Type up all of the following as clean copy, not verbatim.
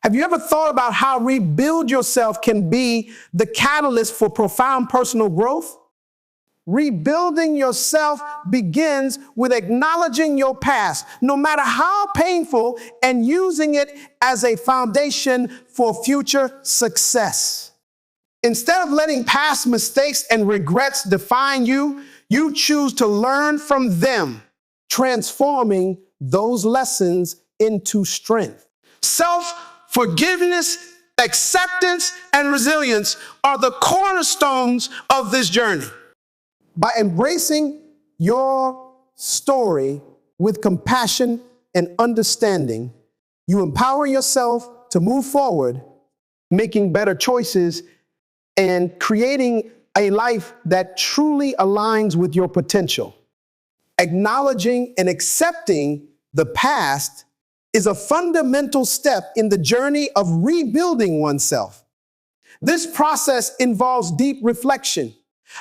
Have you ever thought about how rebuild yourself can be the catalyst for profound personal growth? Rebuilding yourself begins with acknowledging your past, no matter how painful, and using it as a foundation for future success. Instead of letting past mistakes and regrets define you, you choose to learn from them, transforming those lessons into strength. Self-forgiveness, acceptance, and resilience are the cornerstones of this journey. By embracing your story with compassion and understanding, you empower yourself to move forward, making better choices and creating a life that truly aligns with your potential. Acknowledging and accepting the past is a fundamental step in the journey of rebuilding oneself. This process involves deep reflection,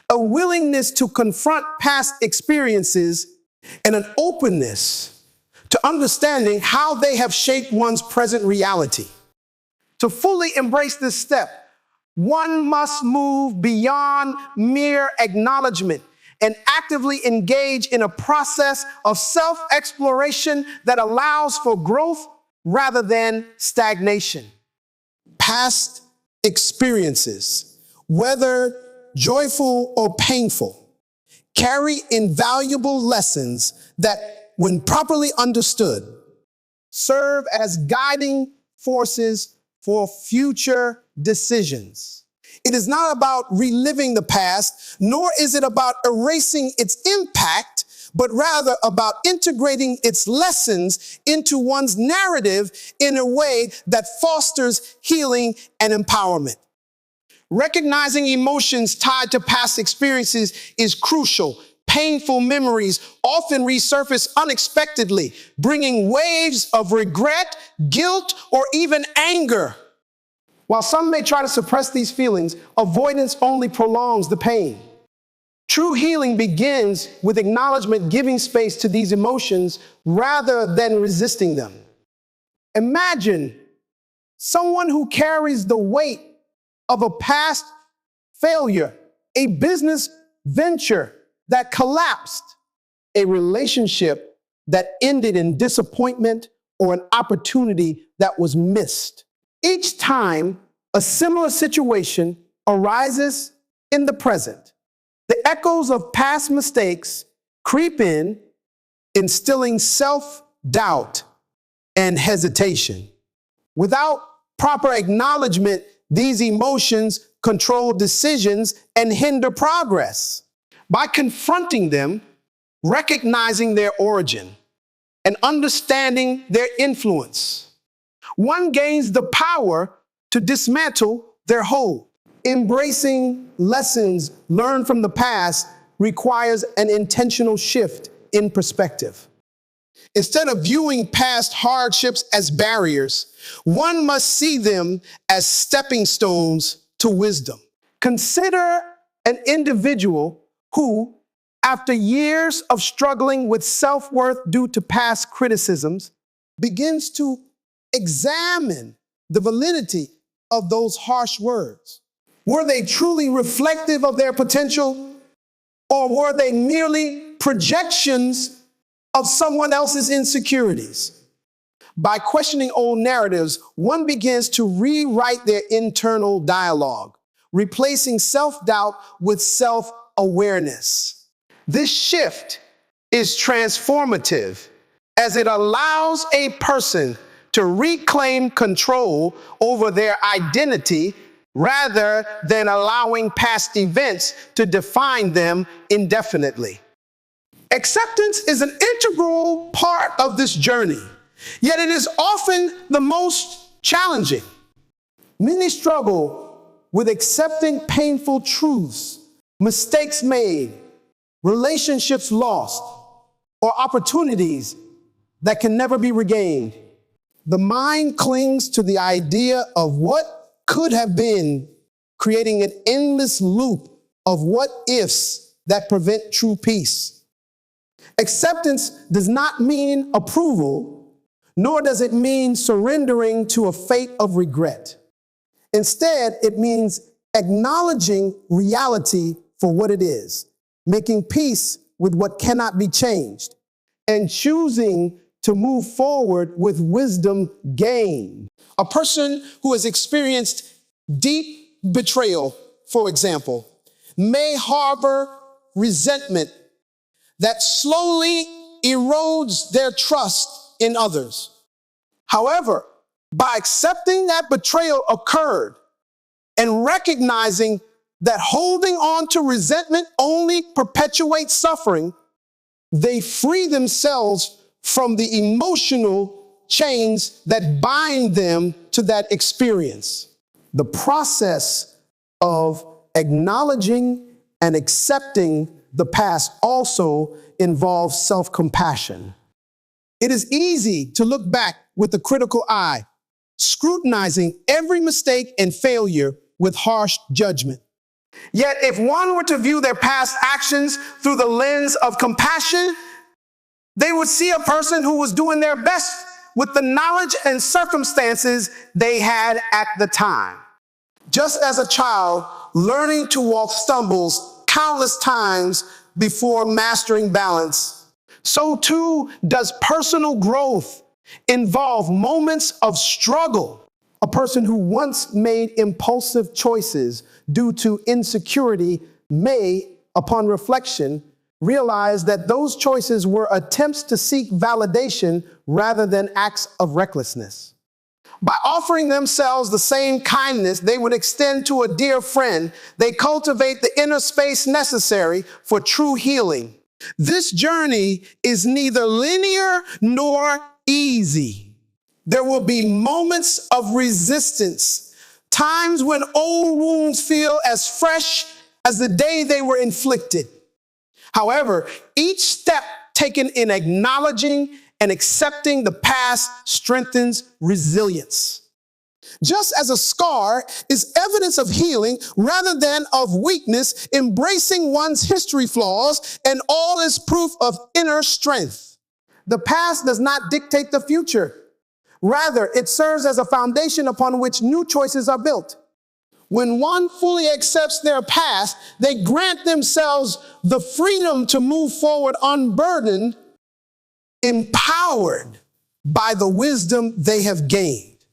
a willingness to confront past experiences, and an openness to understanding how they have shaped one's present reality. To fully embrace this step, one must move beyond mere acknowledgement and actively engage in a process of self-exploration that allows for growth rather than stagnation. Past experiences, whether joyful or painful, carry invaluable lessons that, when properly understood, serve as guiding forces for future decisions. It is not about reliving the past, nor is it about erasing its impact, but rather about integrating its lessons into one's narrative in a way that fosters healing and empowerment. Recognizing emotions tied to past experiences is crucial. Painful memories often resurface unexpectedly, bringing waves of regret, guilt, or even anger. While some may try to suppress these feelings, avoidance only prolongs the pain. True healing begins with acknowledgement, giving space to these emotions rather than resisting them. Imagine someone who carries the weight of a past failure, a business venture that collapsed, a relationship that ended in disappointment, or an opportunity that was missed. Each time a similar situation arises in the present, the echoes of past mistakes creep in, instilling self-doubt and hesitation. Without proper acknowledgement, these emotions control decisions and hinder progress. By confronting them, recognizing their origin, and understanding their influence, one gains the power to dismantle their hold. Embracing lessons learned from the past requires an intentional shift in perspective. Instead of viewing past hardships as barriers, one must see them as stepping stones to wisdom. Consider an individual who, after years of struggling with self-worth due to past criticisms, begins to examine the validity of those harsh words. Were they truly reflective of their potential, or were they merely projections of someone else's insecurities? By questioning old narratives, one begins to rewrite their internal dialogue, replacing self-doubt with self-awareness. This shift is transformative as it allows a person to reclaim control over their identity rather than allowing past events to define them indefinitely. Acceptance is an integral part of this journey, yet it is often the most challenging. Many struggle with accepting painful truths, mistakes made, relationships lost, or opportunities that can never be regained. The mind clings to the idea of what could have been, creating an endless loop of what ifs that prevent true peace. Acceptance does not mean approval, nor does it mean surrendering to a fate of regret. Instead, it means acknowledging reality for what it is, making peace with what cannot be changed, and choosing to move forward with wisdom gained. A person who has experienced deep betrayal, for example, may harbor resentment that slowly erodes their trust in others. However, by accepting that betrayal occurred and recognizing that holding on to resentment only perpetuates suffering, they free themselves from the emotional chains that bind them to that experience. The process of acknowledging and accepting the past also involves self-compassion. It is easy to look back with a critical eye, scrutinizing every mistake and failure with harsh judgment. Yet, if one were to view their past actions through the lens of compassion, they would see a person who was doing their best with the knowledge and circumstances they had at the time. Just as a child learning to walk stumbles countless times before mastering balance, so too does personal growth involve moments of struggle. A person who once made impulsive choices due to insecurity may, upon reflection, realize that those choices were attempts to seek validation rather than acts of recklessness. By offering themselves the same kindness they would extend to a dear friend, they cultivate the inner space necessary for true healing. This journey is neither linear nor easy. There will be moments of resistance, times when old wounds feel as fresh as the day they were inflicted. However, each step taken in acknowledging and accepting the past strengthens resilience. Just as a scar is evidence of healing rather than of weakness, embracing one's history flaws and all is proof of inner strength. The past does not dictate the future. Rather, it serves as a foundation upon which new choices are built. When one fully accepts their past, they grant themselves the freedom to move forward unburdened, empowered by the wisdom they have gained,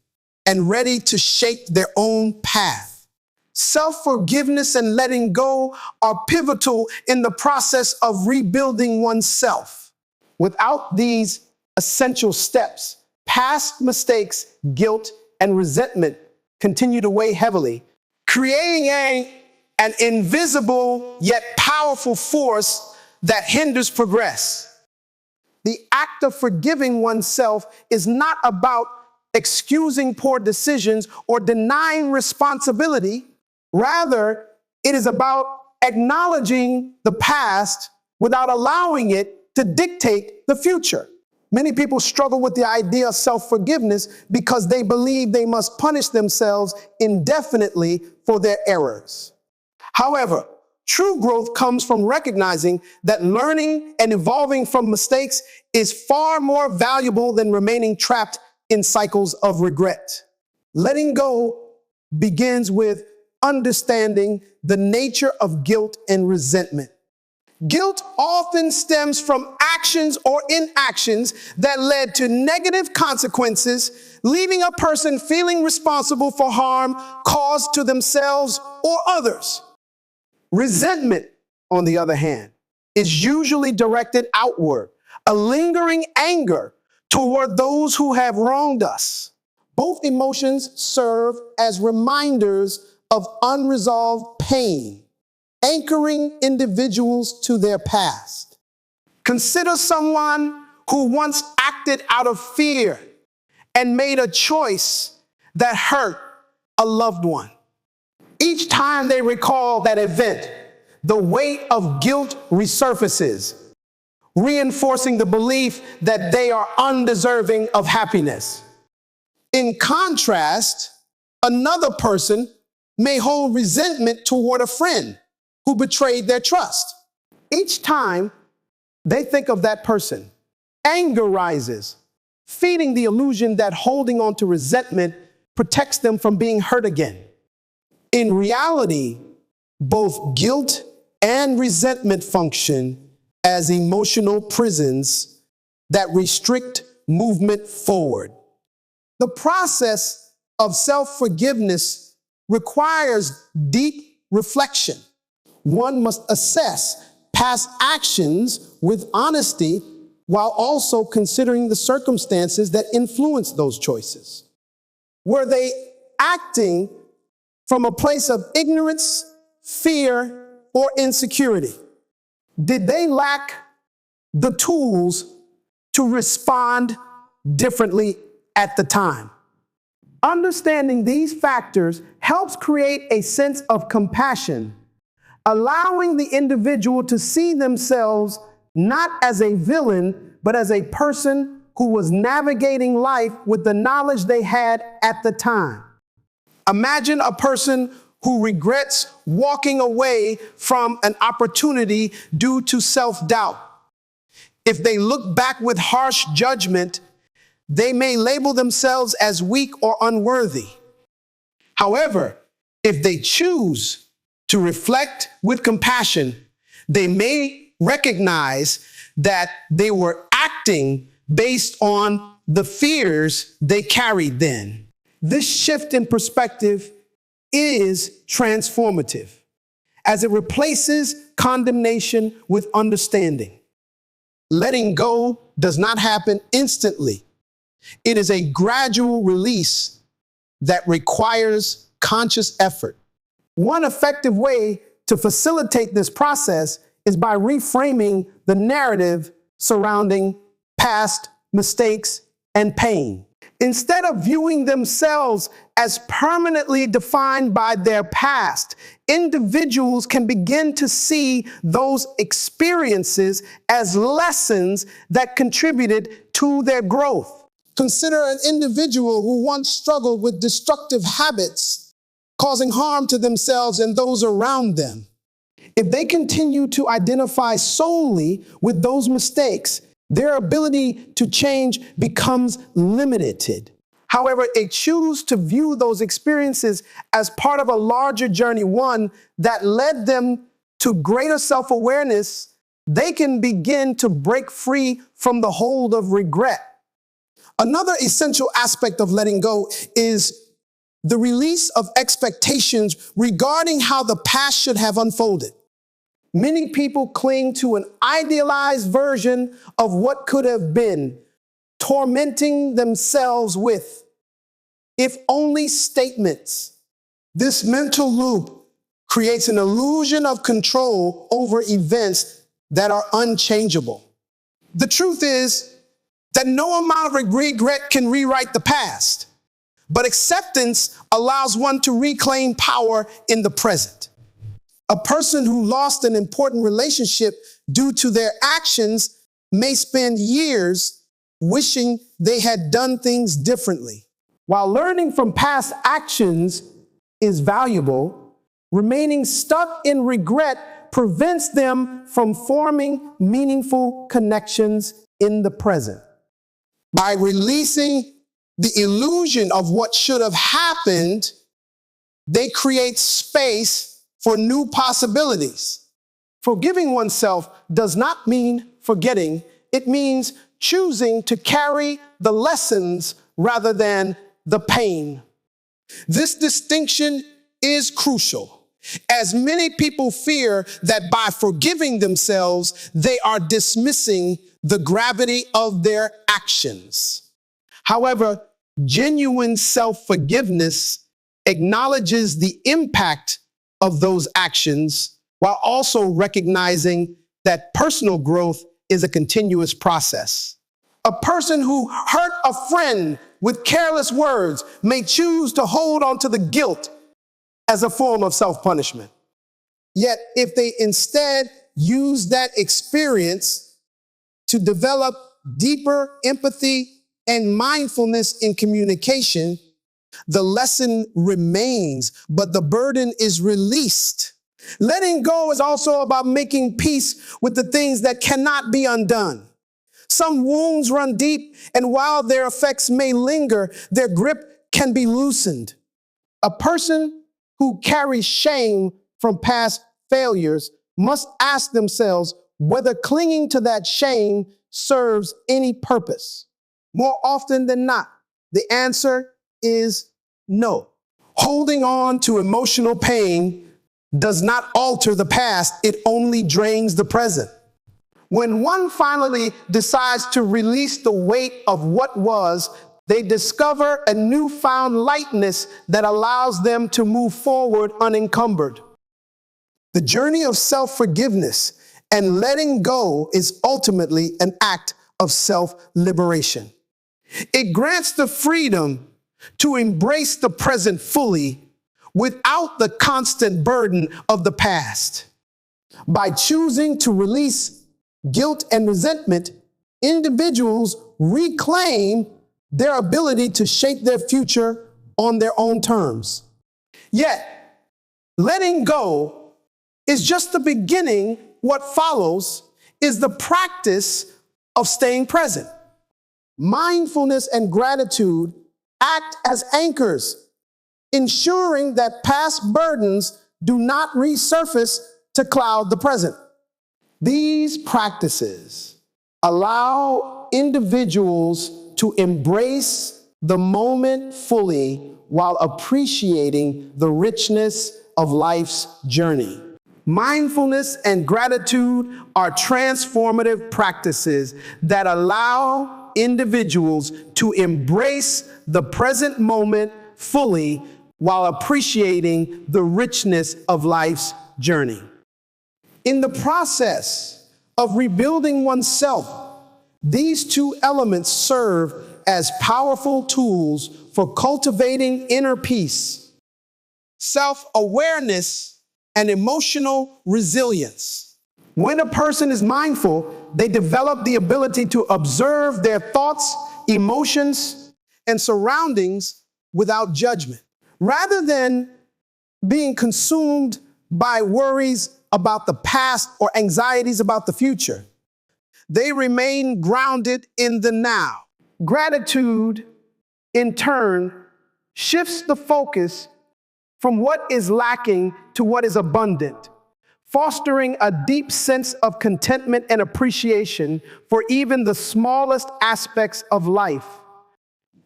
and ready to shape their own path. Self-forgiveness and letting go are pivotal in the process of rebuilding oneself. Without these essential steps, past mistakes, guilt, and resentment continue to weigh heavily, creating an invisible yet powerful force that hinders progress. The act of forgiving oneself is not about excusing poor decisions or denying responsibility. Rather, it is about acknowledging the past without allowing it to dictate the future. Many people struggle with the idea of self-forgiveness because they believe they must punish themselves indefinitely for their errors. However, true growth comes from recognizing that learning and evolving from mistakes is far more valuable than remaining trapped in cycles of regret. Letting go begins with understanding the nature of guilt and resentment. Guilt often stems from actions or inactions that led to negative consequences, leaving a person feeling responsible for harm caused to themselves or others. Resentment, on the other hand, is usually directed outward, a lingering anger toward those who have wronged us. Both emotions serve as reminders of unresolved pain, anchoring individuals to their past. Consider someone who once acted out of fear and made a choice that hurt a loved one. Each time they recall that event, the weight of guilt resurfaces, reinforcing the belief that they are undeserving of happiness. In contrast, another person may hold resentment toward a friend who betrayed their trust. Each time they think of that person, anger rises, feeding the illusion that holding on to resentment protects them from being hurt again. In reality, both guilt and resentment function as emotional prisons that restrict movement forward. The process of self-forgiveness requires deep reflection. One must assess past actions with honesty while also considering the circumstances that influence those choices. Were they acting from a place of ignorance, fear, or insecurity? Did they lack the tools to respond differently at the time? Understanding these factors helps create a sense of compassion, allowing the individual to see themselves not as a villain, but as a person who was navigating life with the knowledge they had at the time. Imagine a person who regrets walking away from an opportunity due to self-doubt. If they look back with harsh judgment, they may label themselves as weak or unworthy. However, if they choose to reflect with compassion, they may recognize that they were acting based on the fears they carried then. This shift in perspective is transformative, as it replaces condemnation with understanding. Letting go does not happen instantly. It is a gradual release that requires conscious effort. One effective way to facilitate this process is by reframing the narrative surrounding past mistakes and pain. Instead of viewing themselves as permanently defined by their past, individuals can begin to see those experiences as lessons that contributed to their growth. Consider an individual who once struggled with destructive habits, causing harm to themselves and those around them. If they continue to identify solely with those mistakes, their ability to change becomes limited. However, they choose to view those experiences as part of a larger journey, one that led them to greater self-awareness. They can begin to break free from the hold of regret. Another essential aspect of letting go is the release of expectations regarding how the past should have unfolded. Many people cling to an idealized version of what could have been, tormenting themselves with "if only" statements. This mental loop creates an illusion of control over events that are unchangeable. The truth is that no amount of regret can rewrite the past, but acceptance allows one to reclaim power in the present. A person who lost an important relationship due to their actions may spend years wishing they had done things differently. While learning from past actions is valuable, remaining stuck in regret prevents them from forming meaningful connections in the present. By releasing the illusion of what should have happened, they create space for new possibilities. Forgiving oneself does not mean forgetting. It means choosing to carry the lessons rather than the pain. This distinction is crucial, as many people fear that by forgiving themselves, they are dismissing the gravity of their actions. However, genuine self-forgiveness acknowledges the impact of those actions while also recognizing that personal growth is a continuous process. A person who hurt a friend with careless words may choose to hold on to the guilt as a form of self-punishment. Yet, if they instead use that experience to develop deeper empathy and mindfulness in communication, the lesson remains, but the burden is released. Letting go is also about making peace with the things that cannot be undone. Some wounds run deep, and while their effects may linger, their grip can be loosened. A person who carries shame from past failures must ask themselves whether clinging to that shame serves any purpose. More often than not, the answer is no. Holding on to emotional pain does not alter the past, it only drains the present. When one finally decides to release the weight of what was, they discover a newfound lightness that allows them to move forward unencumbered. The journey of self-forgiveness and letting go is ultimately an act of self-liberation. It grants the freedom to embrace the present fully without the constant burden of the past. By choosing to release guilt and resentment, individuals reclaim their ability to shape their future on their own terms. Yet, letting go is just the beginning. What follows is the practice of staying present. Mindfulness and gratitude act as anchors, ensuring that past burdens do not resurface to cloud the present. These practices allow individuals to embrace the moment fully while appreciating the richness of life's journey. Mindfulness and gratitude are transformative practices that allow individuals to embrace the present moment fully while appreciating the richness of life's journey. In the process of rebuilding oneself, these two elements serve as powerful tools for cultivating inner peace, self-awareness, and emotional resilience. When a person is mindful, they develop the ability to observe their thoughts, emotions, and surroundings without judgment. Rather than being consumed by worries about the past or anxieties about the future, they remain grounded in the now. Gratitude, in turn, shifts the focus from what is lacking to what is abundant, fostering a deep sense of contentment and appreciation for even the smallest aspects of life.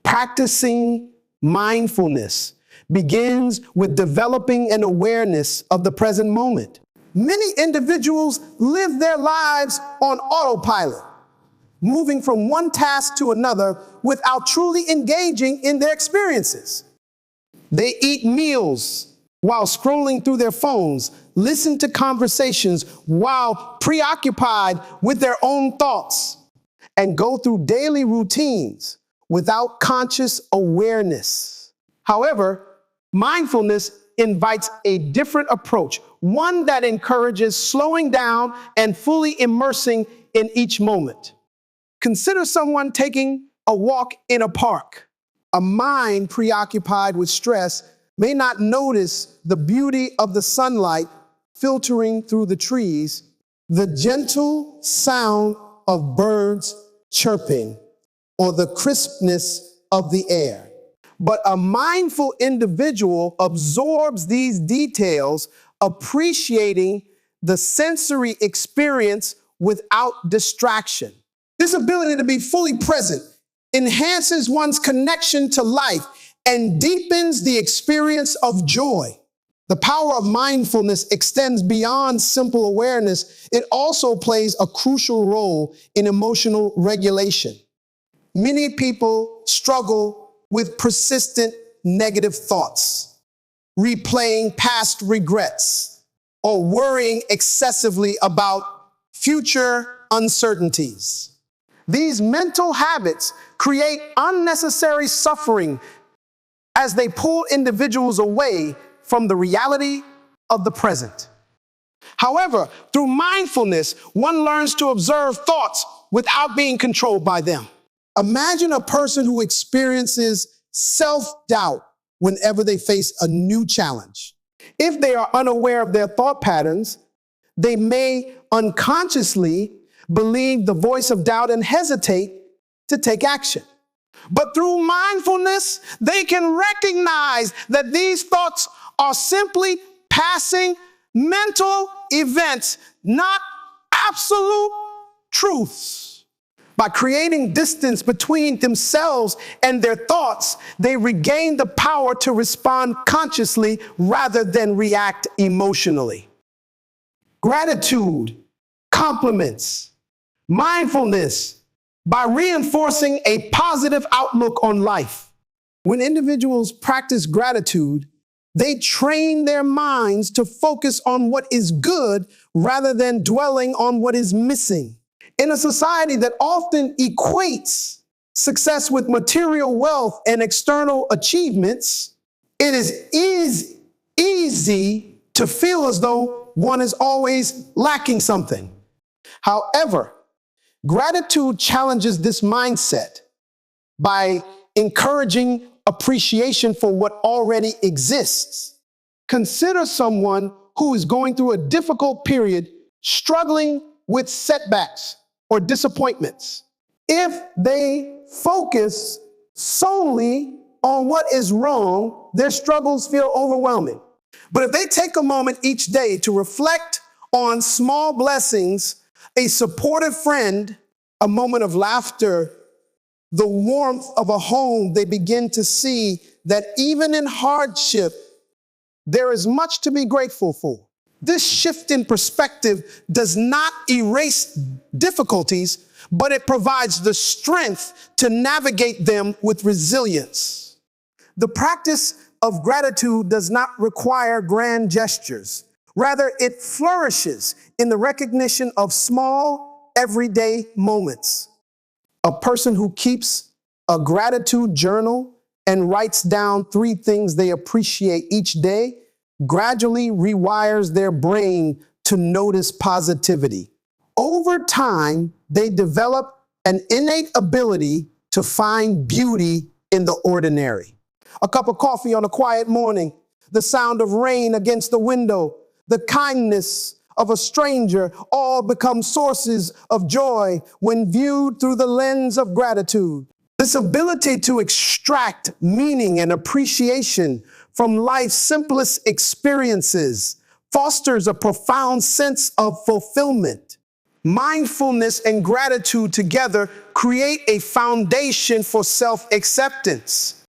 Practicing mindfulness begins with developing an awareness of the present moment. Many individuals live their lives on autopilot, moving from one task to another without truly engaging in their experiences. They eat meals while scrolling through their phones, listen to conversations while preoccupied with their own thoughts, and go through daily routines without conscious awareness. However, mindfulness invites a different approach, one that encourages slowing down and fully immersing in each moment. Consider someone taking a walk in a park. A mind preoccupied with stress may not notice the beauty of the sunlight filtering through the trees, the gentle sound of birds chirping, or the crispness of the air. But a mindful individual absorbs these details, appreciating the sensory experience without distraction. This ability to be fully present enhances one's connection to life and deepens the experience of joy. The power of mindfulness extends beyond simple awareness. It also plays a crucial role in emotional regulation. Many people struggle with persistent negative thoughts, replaying past regrets, or worrying excessively about future uncertainties. These mental habits create unnecessary suffering as they pull individuals away from the reality of the present. However, through mindfulness, one learns to observe thoughts without being controlled by them. Imagine a person who experiences self-doubt whenever they face a new challenge. If they are unaware of their thought patterns, they may unconsciously believe the voice of doubt and hesitate to take action. But through mindfulness, they can recognize that these thoughts are simply passing mental events, not absolute truths. By creating distance between themselves and their thoughts, they regain the power to respond consciously rather than react emotionally. Gratitude, compliments, mindfulness, by reinforcing a positive outlook on life. When individuals practice gratitude, they train their minds to focus on what is good rather than dwelling on what is missing. In a society that often equates success with material wealth and external achievements, it is easy to feel as though one is always lacking something. However, gratitude challenges this mindset by encouraging appreciation for what already exists. Consider someone who is going through a difficult period, struggling with setbacks or disappointments. If they focus solely on what is wrong, their struggles feel overwhelming. But if they take a moment each day to reflect on small blessings, a supportive friend, a moment of laughter, the warmth of a home, they begin to see that even in hardship, there is much to be grateful for. This shift in perspective does not erase difficulties, but it provides the strength to navigate them with resilience. The practice of gratitude does not require grand gestures. Rather, it flourishes in the recognition of small, everyday moments. A person who keeps a gratitude journal and writes down 3 things they appreciate each day gradually rewires their brain to notice positivity. Over time, they develop an innate ability to find beauty in the ordinary. A cup of coffee on a quiet morning, the sound of rain against the window, the kindness of a stranger, all become sources of joy when viewed through the lens of gratitude. This ability to extract meaning and appreciation from life's simplest experiences fosters a profound sense of fulfillment. Mindfulness and gratitude together create a foundation for self-acceptance.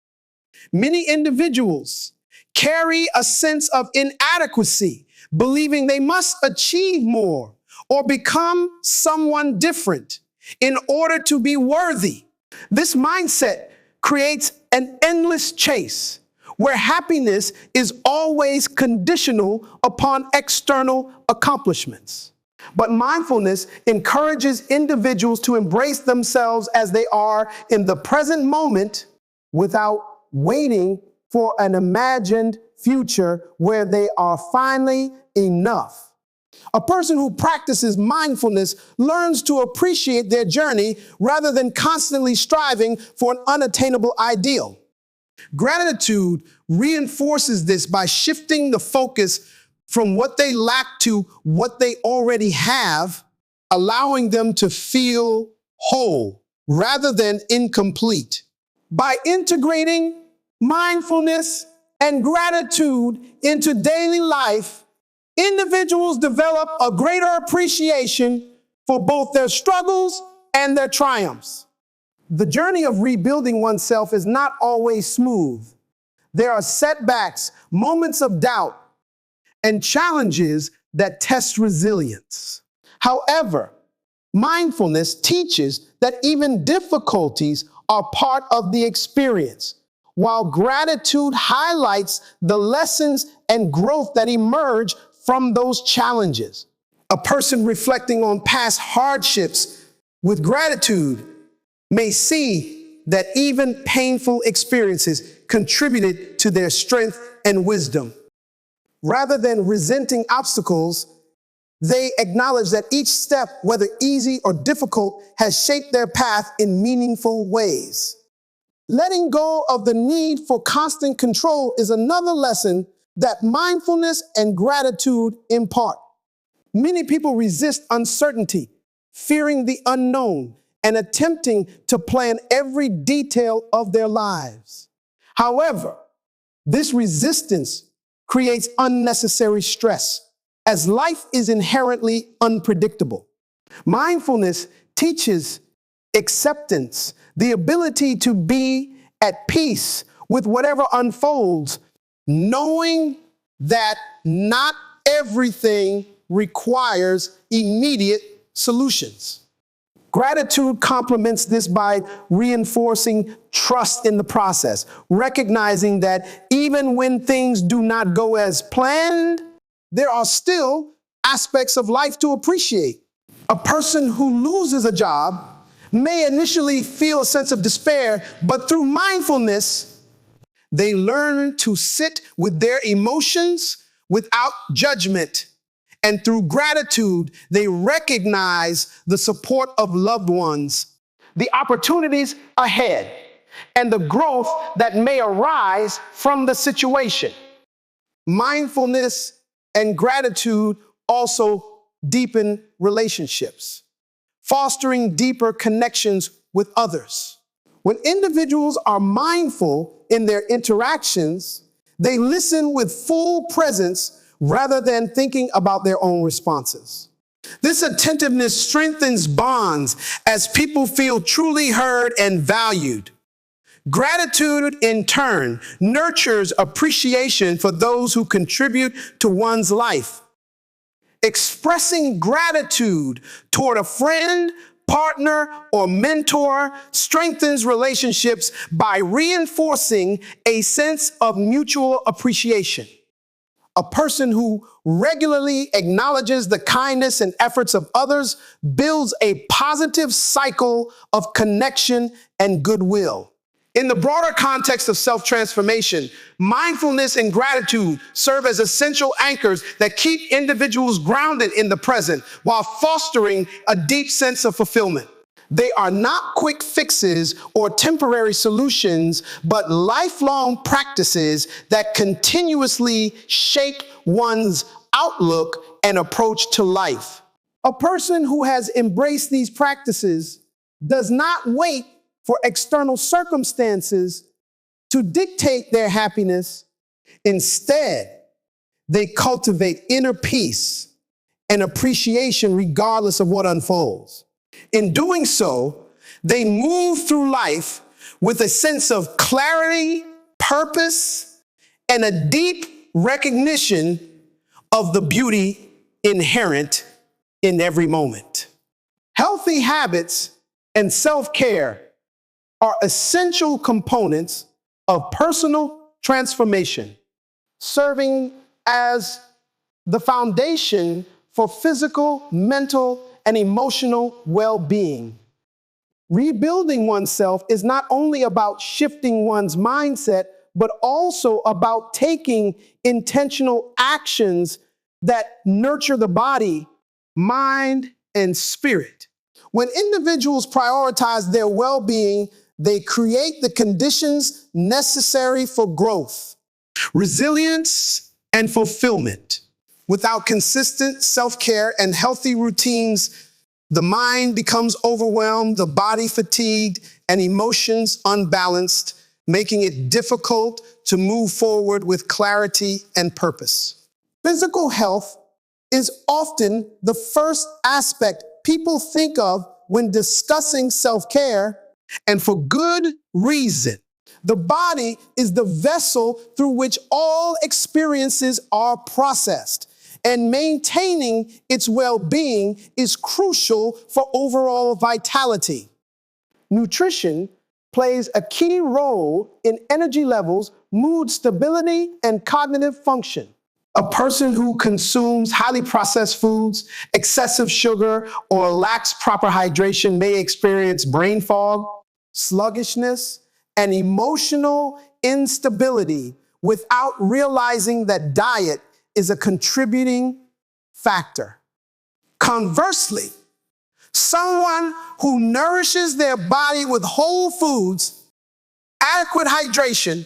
Many individuals carry a sense of inadequacy, believing they must achieve more or become someone different in order to be worthy. This mindset creates an endless chase where happiness is always conditional upon external accomplishments. But mindfulness encourages individuals to embrace themselves as they are in the present moment without waiting for an imagined future where they are finally enough. A person who practices mindfulness learns to appreciate their journey rather than constantly striving for an unattainable ideal. Gratitude reinforces this by shifting the focus from what they lack to what they already have, allowing them to feel whole rather than incomplete. By integrating mindfulness and gratitude into daily life, individuals develop a greater appreciation for both their struggles and their triumphs. The journey of rebuilding oneself is not always smooth. There are setbacks, moments of doubt, and challenges that test resilience. However, mindfulness teaches that even difficulties are part of the experience, while gratitude highlights the lessons and growth that emerge from those challenges. A person reflecting on past hardships with gratitude may see that even painful experiences contributed to their strength and wisdom. Rather than resenting obstacles, they acknowledge that each step, whether easy or difficult, has shaped their path in meaningful ways. Letting go of the need for constant control is another lesson that mindfulness and gratitude impart. Many people resist uncertainty, fearing the unknown, and attempting to plan every detail of their lives. However, this resistance creates unnecessary stress, as life is inherently unpredictable. Mindfulness teaches acceptance, the ability to be at peace with whatever unfolds, knowing that not everything requires immediate solutions. Gratitude complements this by reinforcing trust in the process, recognizing that even when things do not go as planned, there are still aspects of life to appreciate. A person who loses a job may initially feel a sense of despair, but through mindfulness, they learn to sit with their emotions without judgment. And through gratitude, they recognize the support of loved ones, the opportunities ahead, and the growth that may arise from the situation. Mindfulness and gratitude also deepen relationships, fostering deeper connections with others. When individuals are mindful in their interactions, they listen with full presence rather than thinking about their own responses. This attentiveness strengthens bonds as people feel truly heard and valued. Gratitude, in turn, nurtures appreciation for those who contribute to one's life. Expressing gratitude toward a friend, partner, or mentor strengthens relationships by reinforcing a sense of mutual appreciation. A person who regularly acknowledges the kindness and efforts of others builds a positive cycle of connection and goodwill. In the broader context of self-transformation, mindfulness and gratitude serve as essential anchors that keep individuals grounded in the present while fostering a deep sense of fulfillment. They are not quick fixes or temporary solutions, but lifelong practices that continuously shape one's outlook and approach to life. A person who has embraced these practices does not wait for external circumstances to dictate their happiness. Instead, they cultivate inner peace and appreciation regardless of what unfolds. In doing so, they move through life with a sense of clarity, purpose, and a deep recognition of the beauty inherent in every moment. Healthy habits and self-care are essential components of personal transformation, serving as the foundation for physical, mental, and emotional well-being. Rebuilding oneself is not only about shifting one's mindset, but also about taking intentional actions that nurture the body, mind, and spirit. When individuals prioritize their well-being, they create the conditions necessary for growth, resilience, and fulfillment. Without consistent self-care and healthy routines, the mind becomes overwhelmed, the body fatigued, and emotions unbalanced, making it difficult to move forward with clarity and purpose. Physical health is often the first aspect people think of when discussing self-care, and for good reason. The body is the vessel through which all experiences are processed, and maintaining its well-being is crucial for overall vitality. Nutrition plays a key role in energy levels, mood stability, and cognitive function. A person who consumes highly processed foods, excessive sugar, or lacks proper hydration may experience brain fog, sluggishness, and emotional instability without realizing that diet is a contributing factor. Conversely, someone who nourishes their body with whole foods, adequate hydration,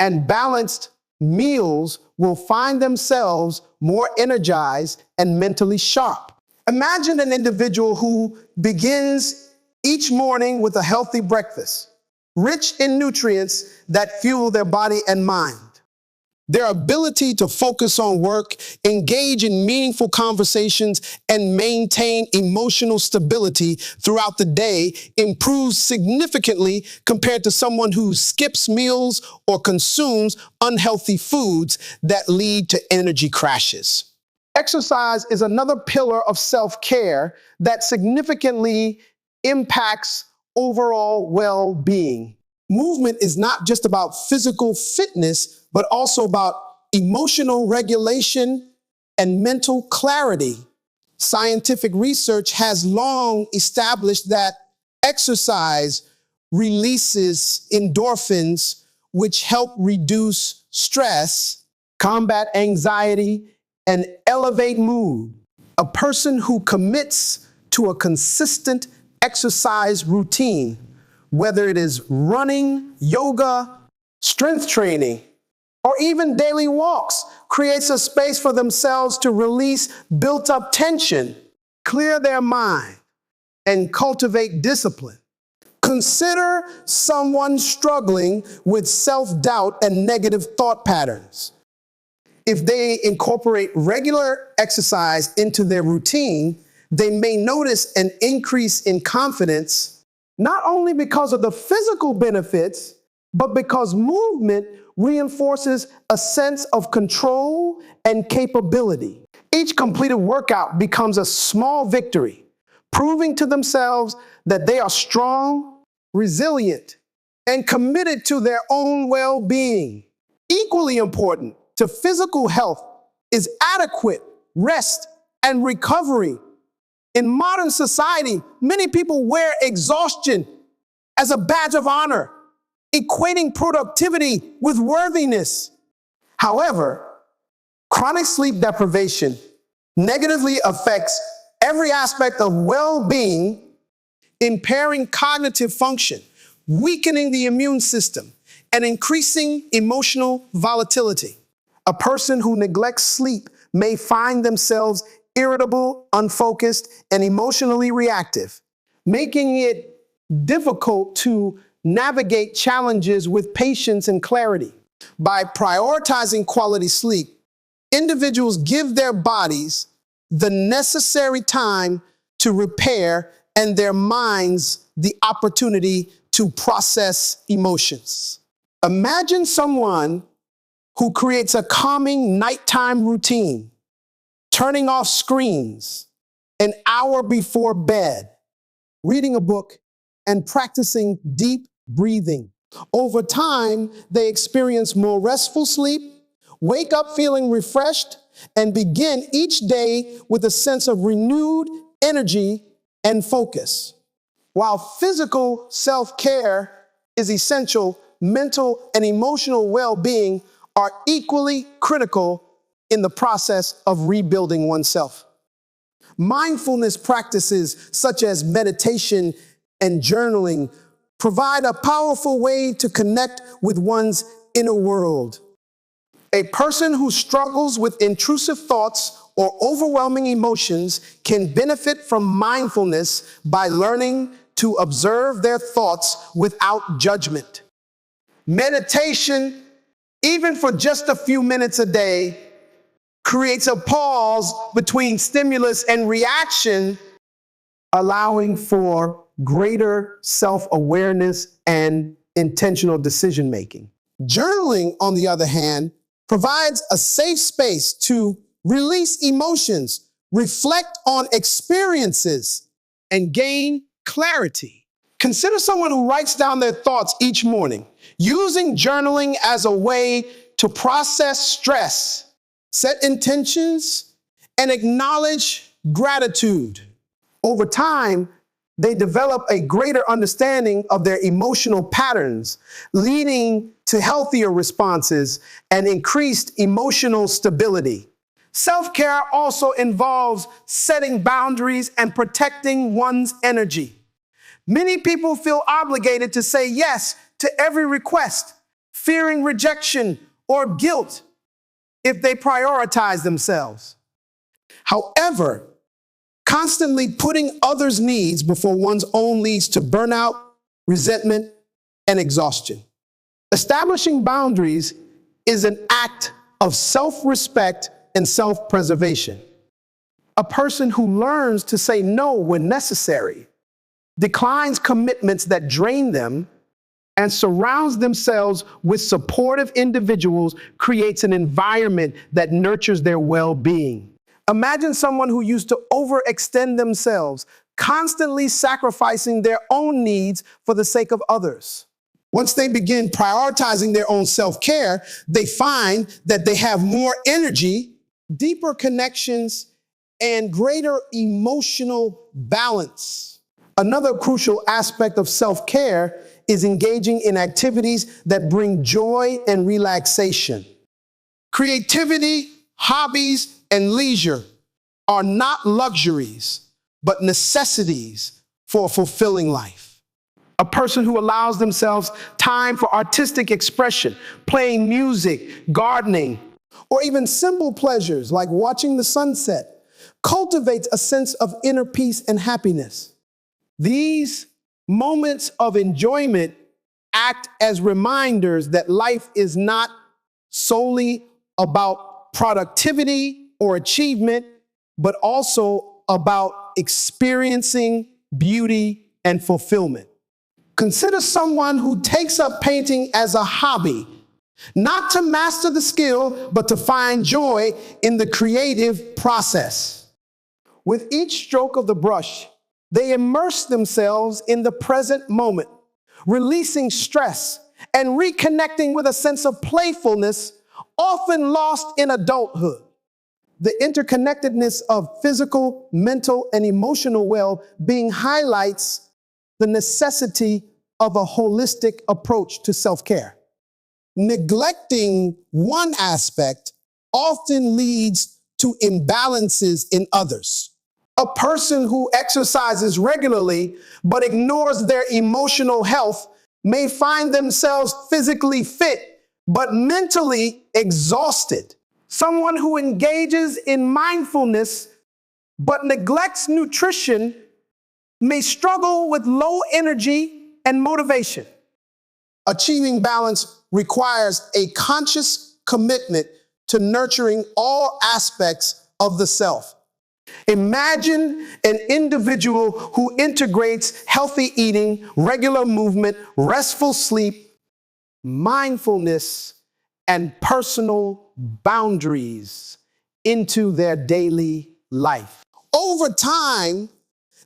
and balanced meals will find themselves more energized and mentally sharp. Imagine an individual who begins each morning with a healthy breakfast, rich in nutrients that fuel their body and mind. Their ability to focus on work, engage in meaningful conversations, and maintain emotional stability throughout the day improves significantly compared to someone who skips meals or consumes unhealthy foods that lead to energy crashes. Exercise is another pillar of self-care that significantly impacts overall well-being. Movement is not just about physical fitness, but also about emotional regulation and mental clarity. Scientific research has long established that exercise releases endorphins, which help reduce stress, combat anxiety, and elevate mood. A person who commits to a consistent exercise routine, whether it is running, yoga, strength training, or even daily walks, creates a space for themselves to release built-up tension, clear their mind, and cultivate discipline. Consider someone struggling with self-doubt and negative thought patterns. If they incorporate regular exercise into their routine, they may notice an increase in confidence, not only because of the physical benefits, but because movement reinforces a sense of control and capability. Each completed workout becomes a small victory, proving to themselves that they are strong, resilient, and committed to their own well-being. Equally important to physical health is adequate rest and recovery. In modern society, many people wear exhaustion as a badge of honor, equating productivity with worthiness. However, chronic sleep deprivation negatively affects every aspect of well-being, impairing cognitive function, weakening the immune system, and increasing emotional volatility. A person who neglects sleep may find themselves irritable, unfocused, and emotionally reactive, making it difficult to navigate challenges with patience and clarity. By prioritizing quality sleep, individuals give their bodies the necessary time to repair and their minds the opportunity to process emotions. Imagine someone who creates a calming nighttime routine, turning off screens an hour before bed, reading a book, and practicing deep breathing. Over time, they experience more restful sleep, wake up feeling refreshed, and begin each day with a sense of renewed energy and focus. While physical self-care is essential, mental and emotional well-being are equally critical in the process of rebuilding oneself. Mindfulness practices such as meditation and journaling provide a powerful way to connect with one's inner world. A person who struggles with intrusive thoughts or overwhelming emotions can benefit from mindfulness by learning to observe their thoughts without judgment. Meditation, even for just a few minutes a day, creates a pause between stimulus and reaction, allowing for greater self-awareness and intentional decision-making. Journaling, on the other hand, provides a safe space to release emotions, reflect on experiences, and gain clarity. Consider someone who writes down their thoughts each morning, using journaling as a way to process stress, set intentions, and acknowledge gratitude. Over time, they develop a greater understanding of their emotional patterns, leading to healthier responses and increased emotional stability. Self-care also involves setting boundaries and protecting one's energy. Many people feel obligated to say yes to every request, fearing rejection or guilt if they prioritize themselves. However, Constantly putting others' needs before one's own leads to burnout, resentment, and exhaustion. Establishing boundaries is an act of self-respect and self-preservation. A person who learns to say no when necessary, declines commitments that drain them, and surrounds themselves with supportive individuals creates an environment that nurtures their well-being. Imagine someone who used to overextend themselves, constantly sacrificing their own needs for the sake of others. Once they begin prioritizing their own self-care, they find that they have more energy, deeper connections, and greater emotional balance. Another crucial aspect of self-care is engaging in activities that bring joy and relaxation. Creativity, hobbies, and leisure are not luxuries, but necessities for a fulfilling life. A person who allows themselves time for artistic expression, playing music, gardening, or even simple pleasures like watching the sunset, cultivates a sense of inner peace and happiness. These moments of enjoyment act as reminders that life is not solely about productivity or achievement, but also about experiencing beauty and fulfillment. Consider someone who takes up painting as a hobby, not to master the skill, but to find joy in the creative process. With each stroke of the brush, they immerse themselves in the present moment, releasing stress and reconnecting with a sense of playfulness often lost in adulthood. The interconnectedness of physical, mental, and emotional well-being highlights the necessity of a holistic approach to self-care. Neglecting one aspect often leads to imbalances in others. A person who exercises regularly but ignores their emotional health may find themselves physically fit but mentally exhausted. Someone who engages in mindfulness but neglects nutrition may struggle with low energy and motivation. Achieving balance requires a conscious commitment to nurturing all aspects of the self. Imagine an individual who integrates healthy eating, regular movement, restful sleep, mindfulness, and personal boundaries into their daily life. Over time,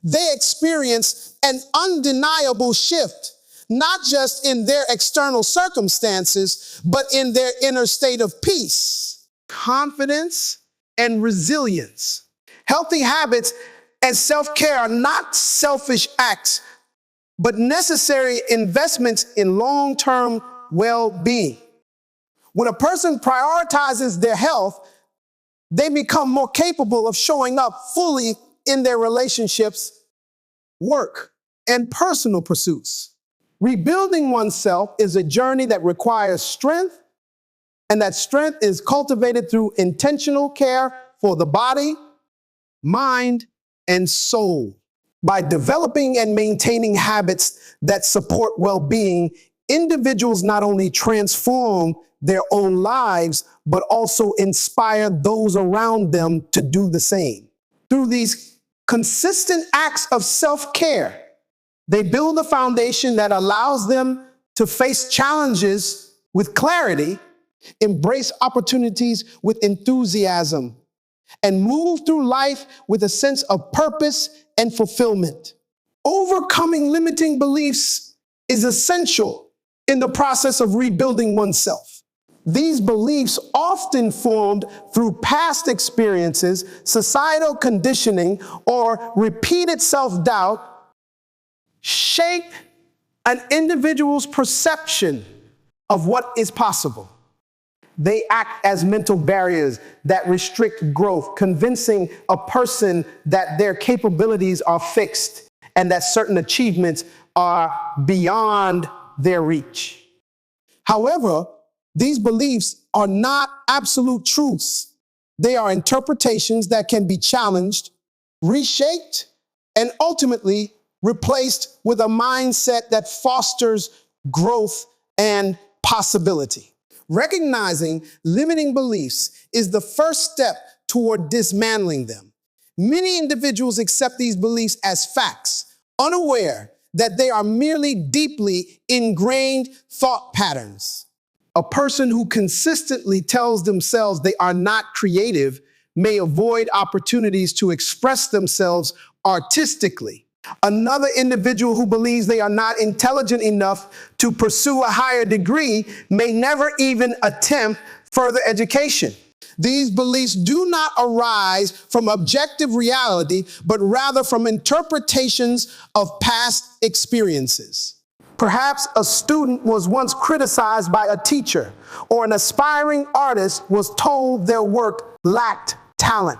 they experience an undeniable shift, not just in their external circumstances, but in their inner state of peace, confidence, and resilience. Healthy habits and self-care are not selfish acts, but necessary investments in long-term well-being. When a person prioritizes their health, they become more capable of showing up fully in their relationships, work, and personal pursuits. Rebuilding oneself is a journey that requires strength, and that strength is cultivated through intentional care for the body, mind, and soul. By developing and maintaining habits that support well-being, individuals not only transform their own lives, but also inspire those around them to do the same. Through these consistent acts of self-care, they build a foundation that allows them to face challenges with clarity, embrace opportunities with enthusiasm, and move through life with a sense of purpose and fulfillment. Overcoming limiting beliefs is essential in the process of rebuilding oneself. These beliefs, often formed through past experiences, societal conditioning, or repeated self-doubt, shape an individual's perception of what is possible. They act as mental barriers that restrict growth, convincing a person that their capabilities are fixed and that certain achievements are beyond their reach. However, these beliefs are not absolute truths. They are interpretations that can be challenged, reshaped, and ultimately replaced with a mindset that fosters growth and possibility. Recognizing limiting beliefs is the first step toward dismantling them. Many individuals accept these beliefs as facts, unaware that they are merely deeply ingrained thought patterns. A person who consistently tells themselves they are not creative may avoid opportunities to express themselves artistically. Another individual who believes they are not intelligent enough to pursue a higher degree may never even attempt further education. These beliefs do not arise from objective reality, but rather from interpretations of past experiences. Perhaps a student was once criticized by a teacher, or an aspiring artist was told their work lacked talent.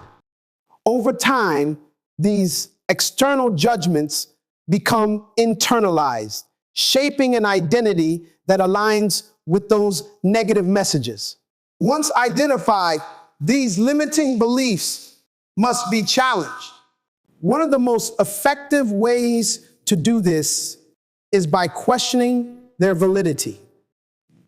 Over time, these external judgments become internalized, shaping an identity that aligns with those negative messages. Once identified, these limiting beliefs must be challenged. One of the most effective ways to do this is by questioning their validity.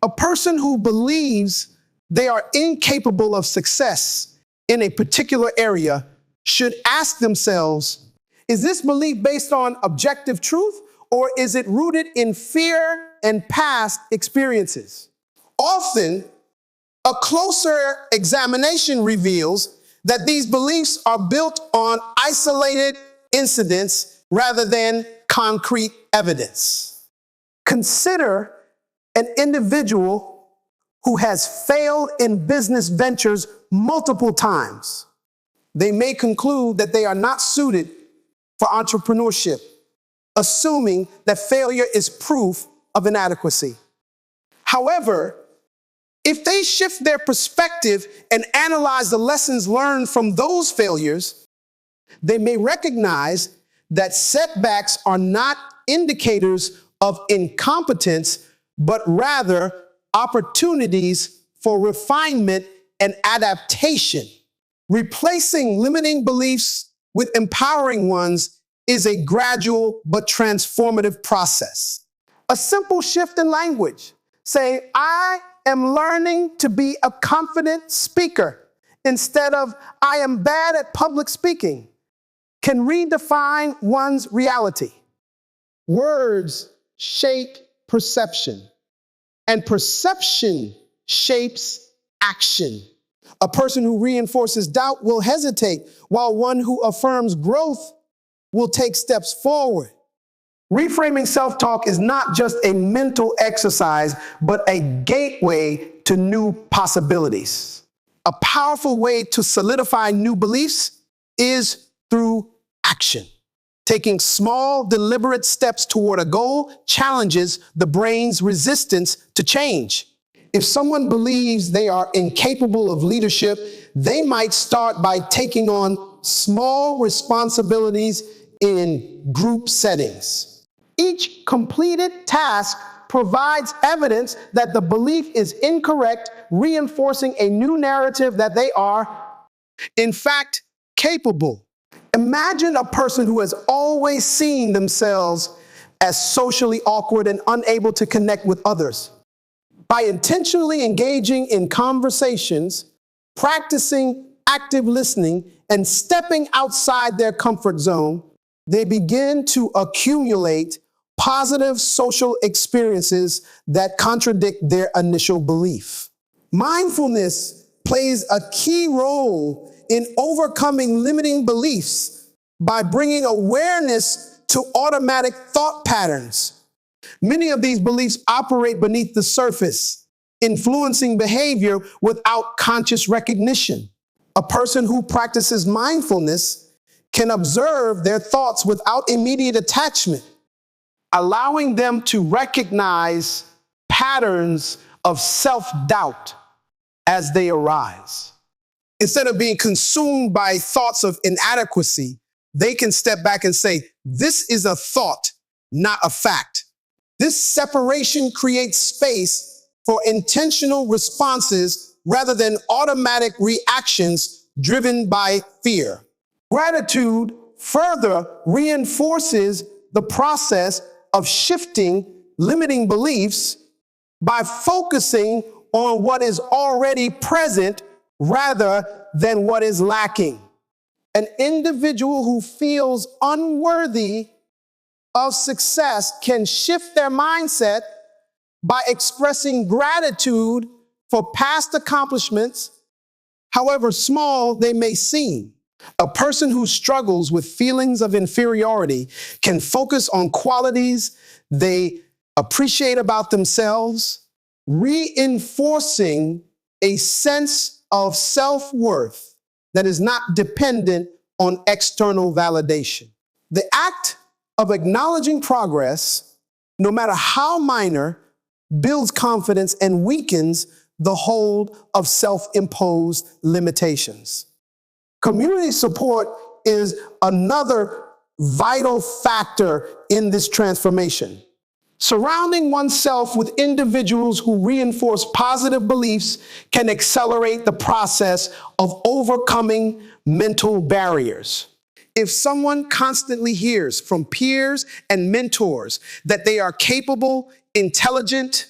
A person who believes they are incapable of success in a particular area should ask themselves, is this belief based on objective truth, or is it rooted in fear and past experiences? Often, a closer examination reveals that these beliefs are built on isolated incidents rather than concrete evidence. Consider an individual who has failed in business ventures multiple times. They may conclude that they are not suited for entrepreneurship, assuming that failure is proof of inadequacy. However, if they shift their perspective and analyze the lessons learned from those failures, they may recognize that setbacks are not indicators of incompetence, but rather opportunities for refinement and adaptation. Replacing limiting beliefs with empowering ones is a gradual but transformative process. A simple shift in language. Say, I am learning to be a confident speaker instead of I am bad at public speaking can redefine one's reality. Words shape perception, and perception shapes action. A person who reinforces doubt will hesitate, while one who affirms growth will take steps forward. Reframing self-talk is not just a mental exercise, but a gateway to new possibilities. A powerful way to solidify new beliefs is through action. Taking small, deliberate steps toward a goal challenges the brain's resistance to change. If someone believes they are incapable of leadership, they might start by taking on small responsibilities in group settings. Each completed task provides evidence that the belief is incorrect, reinforcing a new narrative that they are, in fact, capable. Imagine a person who has always seen themselves as socially awkward and unable to connect with others. By intentionally engaging in conversations, practicing active listening, and stepping outside their comfort zone, they begin to accumulate positive social experiences that contradict their initial belief. Mindfulness plays a key role in overcoming limiting beliefs by bringing awareness to automatic thought patterns. Many of these beliefs operate beneath the surface, influencing behavior without conscious recognition. A person who practices mindfulness can observe their thoughts without immediate attachment, allowing them to recognize patterns of self-doubt as they arise. Instead of being consumed by thoughts of inadequacy, they can step back and say, this is a thought, not a fact. This separation creates space for intentional responses rather than automatic reactions driven by fear. Gratitude further reinforces the process of shifting limiting beliefs by focusing on what is already present rather than what is lacking. An individual who feels unworthy of success can shift their mindset by expressing gratitude for past accomplishments, however small they may seem. A person who struggles with feelings of inferiority can focus on qualities they appreciate about themselves, reinforcing a sense of self-worth that is not dependent on external validation. The act of acknowledging progress, no matter how minor, builds confidence and weakens the hold of self-imposed limitations. Community support is another vital factor in this transformation. Surrounding oneself with individuals who reinforce positive beliefs can accelerate the process of overcoming mental barriers. If someone constantly hears from peers and mentors that they are capable, intelligent,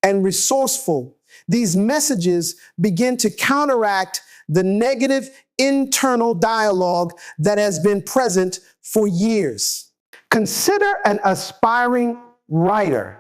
and resourceful, these messages begin to counteract the negative internal dialogue that has been present for years. Consider an aspiring writer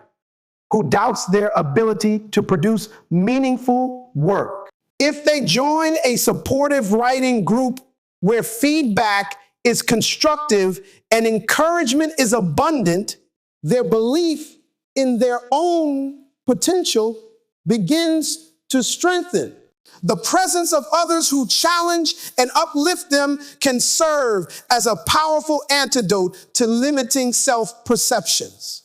who doubts their ability to produce meaningful work. If they join a supportive writing group where feedback is constructive and encouragement is abundant, their belief in their own potential begins to strengthen. The presence of others who challenge and uplift them can serve as a powerful antidote to limiting self-perceptions.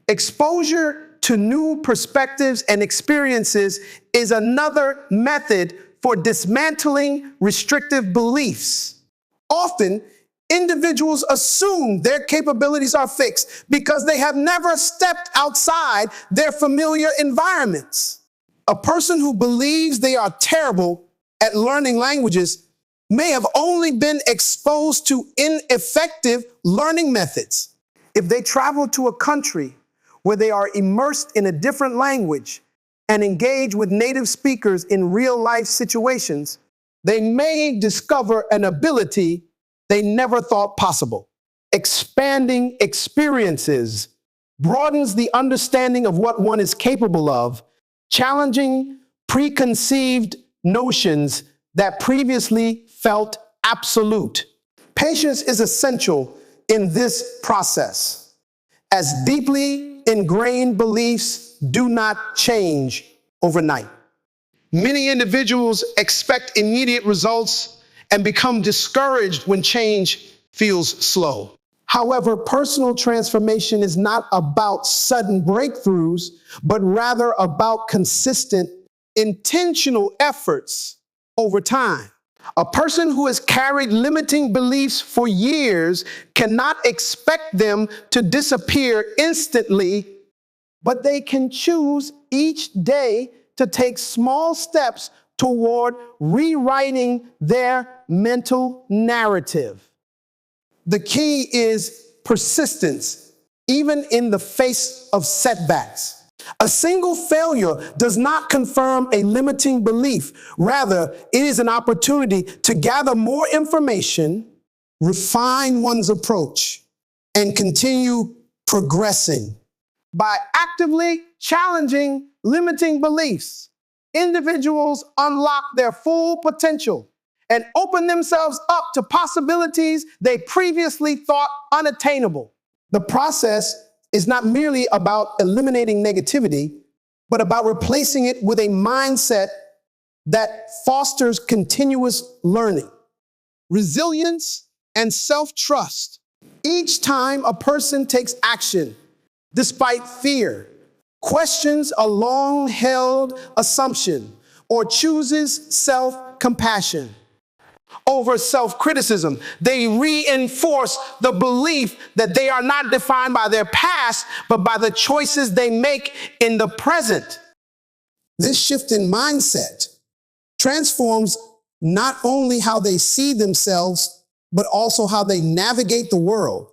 Exposure to new perspectives and experiences is another method for dismantling restrictive beliefs. Often, individuals assume their capabilities are fixed because they have never stepped outside their familiar environments. A person who believes they are terrible at learning languages may have only been exposed to ineffective learning methods. If they travel to a country where they are immersed in a different language and engage with native speakers in real-life situations, they may discover an ability they never thought possible. Expanding experiences broadens the understanding of what one is capable of, challenging preconceived notions that previously felt absolute. Patience is essential in this process, as deeply ingrained beliefs do not change overnight. Many individuals expect immediate results and become discouraged when change feels slow. However, personal transformation is not about sudden breakthroughs, but rather about consistent, intentional efforts over time. A person who has carried limiting beliefs for years cannot expect them to disappear instantly, but they can choose each day to take small steps toward rewriting their mental narrative. The key is persistence, even in the face of setbacks. A single failure does not confirm a limiting belief. Rather, it is an opportunity to gather more information, refine one's approach, and continue progressing. By actively challenging limiting beliefs, individuals unlock their full potential and open themselves up to possibilities they previously thought unattainable. The process is not merely about eliminating negativity, but about replacing it with a mindset that fosters continuous learning, resilience, and self-trust. Each time a person takes action, despite fear, questions a long-held assumption, or chooses self-compassion over self-criticism, they reinforce the belief that they are not defined by their past, but by the choices they make in the present. This shift in mindset transforms not only how they see themselves, but also how they navigate the world,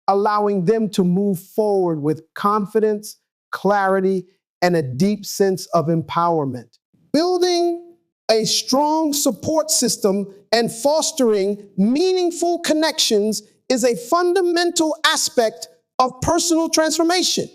allowing them to move forward with confidence, clarity, and a deep sense of empowerment. Building a strong support system and fostering meaningful connections is a fundamental aspect of personal transformation.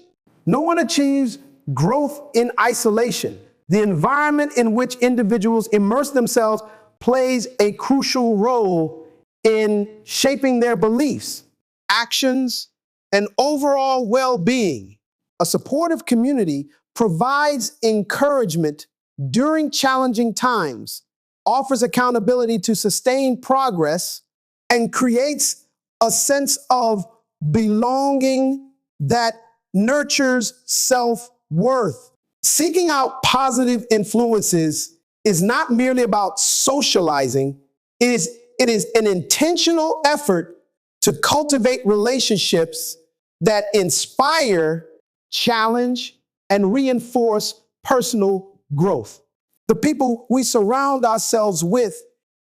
No one achieves growth in isolation. The environment in which individuals immerse themselves plays a crucial role in shaping their beliefs, actions, and overall well-being. A supportive community provides encouragement during challenging times, offers accountability to sustain progress, and creates a sense of belonging that nurtures self-worth. Seeking out positive influences is not merely about socializing. It is an intentional effort to cultivate relationships that inspire, challenge, and reinforce personal growth. The people we surround ourselves with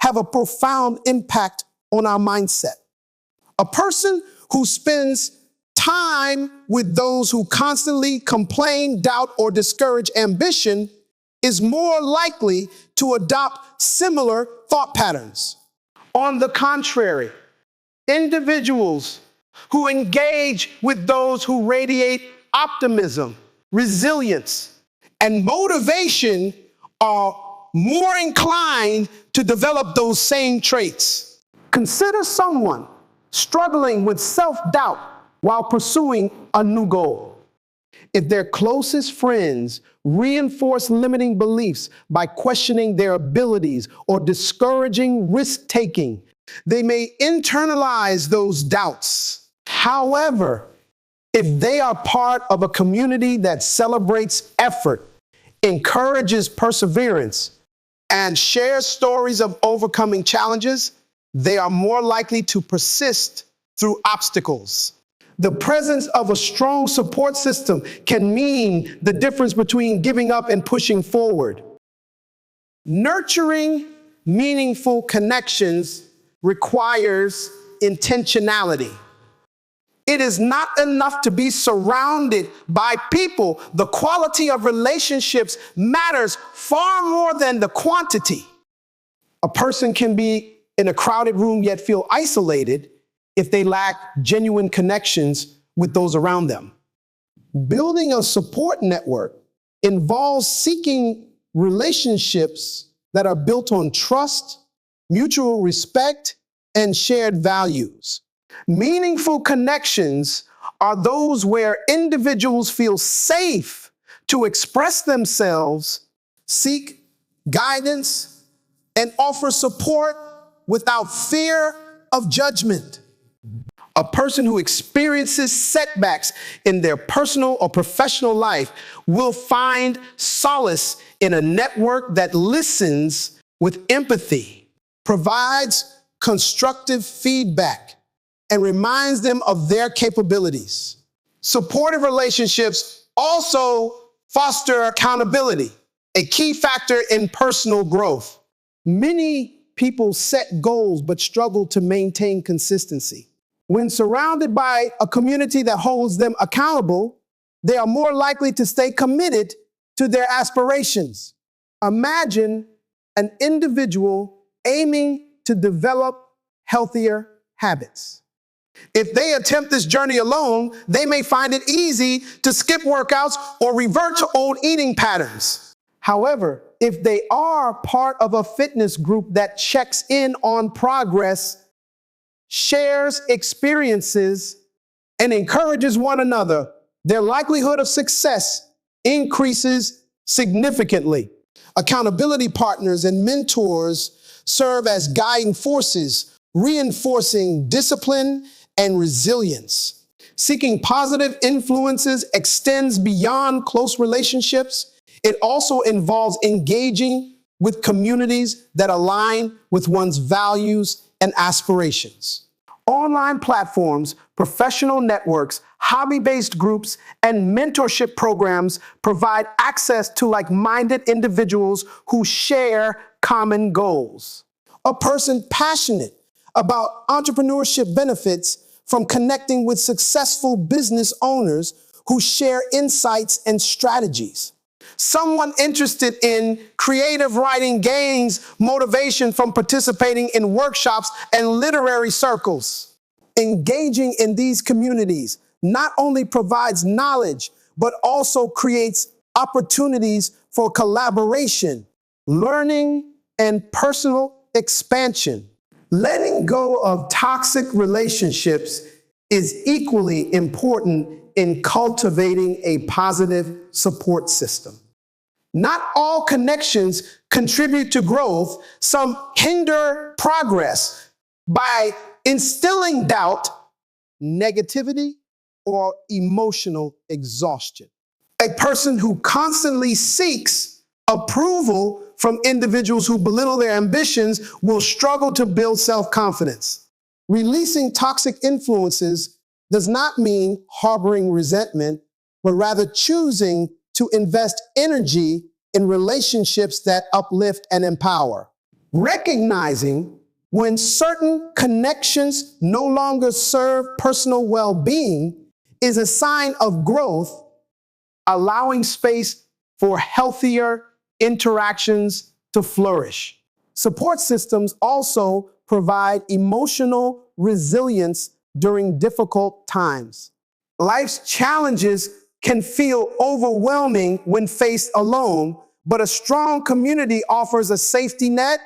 have a profound impact on our mindset. A person who spends time with those who constantly complain, doubt, or discourage ambition is more likely to adopt similar thought patterns. On the contrary, individuals who engage with those who radiate optimism, resilience, and motivation are more inclined to develop those same traits. Consider someone struggling with self-doubt while pursuing a new goal. If their closest friends reinforce limiting beliefs by questioning their abilities or discouraging risk-taking, they may internalize those doubts. However, if they are part of a community that celebrates effort, encourages perseverance, and shares stories of overcoming challenges, they are more likely to persist through obstacles. The presence of a strong support system can mean the difference between giving up and pushing forward. Nurturing meaningful connections requires intentionality. It is not enough to be surrounded by people. The quality of relationships matters far more than the quantity. A person can be in a crowded room yet feel isolated if they lack genuine connections with those around them. Building a support network involves seeking relationships that are built on trust, mutual respect, and shared values. Meaningful connections are those where individuals feel safe to express themselves, seek guidance, and offer support without fear of judgment. A person who experiences setbacks in their personal or professional life will find solace in a network that listens with empathy, provides constructive feedback, and reminds them of their capabilities. Supportive relationships also foster accountability, a key factor in personal growth. Many people set goals but struggle to maintain consistency. When surrounded by a community that holds them accountable, they are more likely to stay committed to their aspirations. Imagine an individual aiming to develop healthier habits. If they attempt this journey alone, they may find it easy to skip workouts or revert to old eating patterns. However, if they are part of a fitness group that checks in on progress, shares experiences, and encourages one another, their likelihood of success increases significantly. Accountability partners and mentors serve as guiding forces, reinforcing discipline and resilience. Seeking positive influences extends beyond close relationships. It also involves engaging with communities that align with one's values and aspirations. Online platforms, professional networks, hobby-based groups, and mentorship programs provide access to like-minded individuals who share common goals. A person passionate about entrepreneurship benefits from connecting with successful business owners who share insights and strategies. Someone interested in creative writing gains motivation from participating in workshops and literary circles. Engaging in these communities not only provides knowledge, but also creates opportunities for collaboration, learning, and personal expansion. Letting go of toxic relationships is equally important in cultivating a positive support system. Not all connections contribute to growth. Some hinder progress by instilling doubt, negativity, or emotional exhaustion. A person who constantly seeks approval from individuals who belittle their ambitions will struggle to build self-confidence. Releasing toxic influences does not mean harboring resentment, but rather choosing to invest energy in relationships that uplift and empower. Recognizing when certain connections no longer serve personal well-being is a sign of growth, allowing space for healthier interactions to flourish. Support systems also provide emotional resilience during difficult times. Life's challenges can feel overwhelming when faced alone, but a strong community offers a safety net,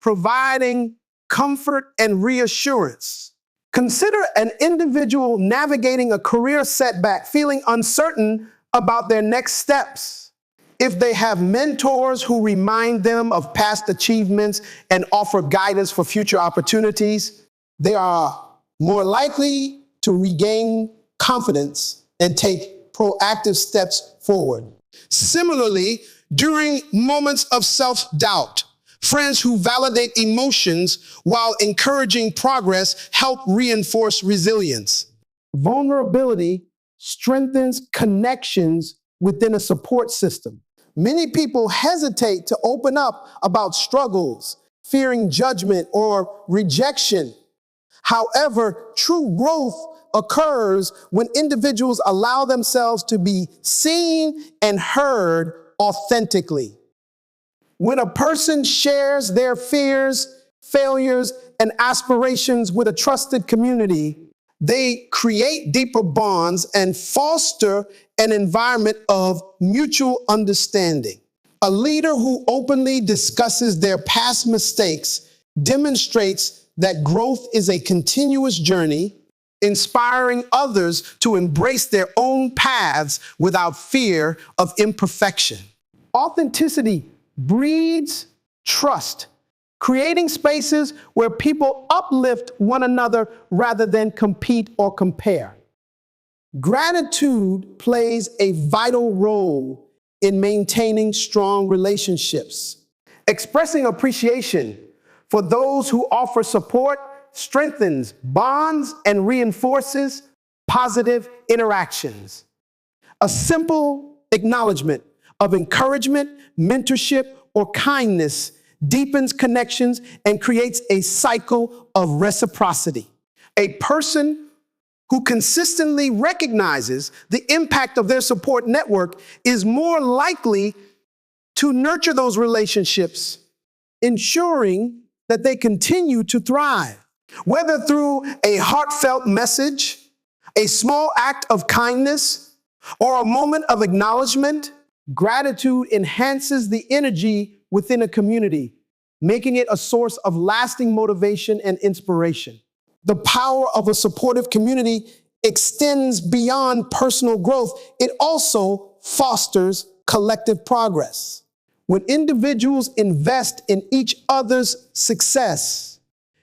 providing comfort and reassurance. Consider an individual navigating a career setback, feeling uncertain about their next steps. If they have mentors who remind them of past achievements and offer guidance for future opportunities, they are more likely to regain confidence and take proactive steps forward. Similarly, during moments of self-doubt, friends who validate emotions while encouraging progress help reinforce resilience. Vulnerability strengthens connections within a support system. Many people hesitate to open up about struggles, fearing judgment or rejection. However, true growth occurs when individuals allow themselves to be seen and heard authentically. When a person shares their fears, failures, and aspirations with a trusted community, they create deeper bonds and foster an environment of mutual understanding. A leader who openly discusses their past mistakes demonstrates that growth is a continuous journey, inspiring others to embrace their own paths without fear of imperfection. Authenticity breeds trust, creating spaces where people uplift one another rather than compete or compare. Gratitude plays a vital role in maintaining strong relationships. Expressing appreciation for those who offer support strengthens bonds and reinforces positive interactions. A simple acknowledgement of encouragement, mentorship, or kindness deepens connections and creates a cycle of reciprocity. A person who consistently recognizes the impact of their support network is more likely to nurture those relationships, ensuring that they continue to thrive. Whether through a heartfelt message, a small act of kindness, or a moment of acknowledgement, gratitude enhances the energy within a community, making it a source of lasting motivation and inspiration. The power of a supportive community extends beyond personal growth. It also fosters collective progress. When individuals invest in each other's success,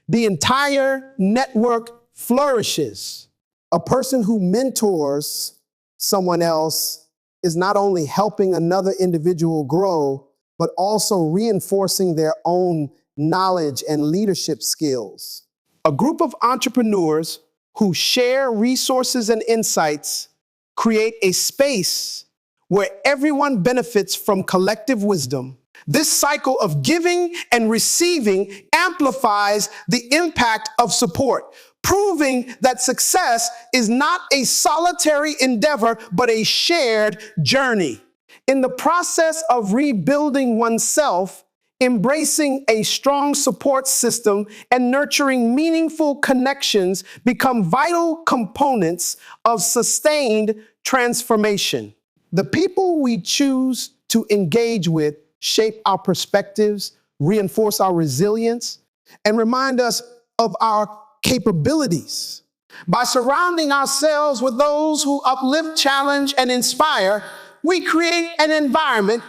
the entire network flourishes. A person who mentors someone else is not only helping another individual grow, but also reinforcing their own knowledge and leadership skills. A group of entrepreneurs who share resources and insights create a space where everyone benefits from collective wisdom. This cycle of giving and receiving amplifies the impact of support, proving that success is not a solitary endeavor, but a shared journey. In the process of rebuilding oneself, embracing a strong support system and nurturing meaningful connections become vital components of sustained transformation. The people we choose to engage with shape our perspectives, reinforce our resilience, and remind us of our capabilities. By surrounding ourselves with those who uplift, challenge, and inspire, we create an environment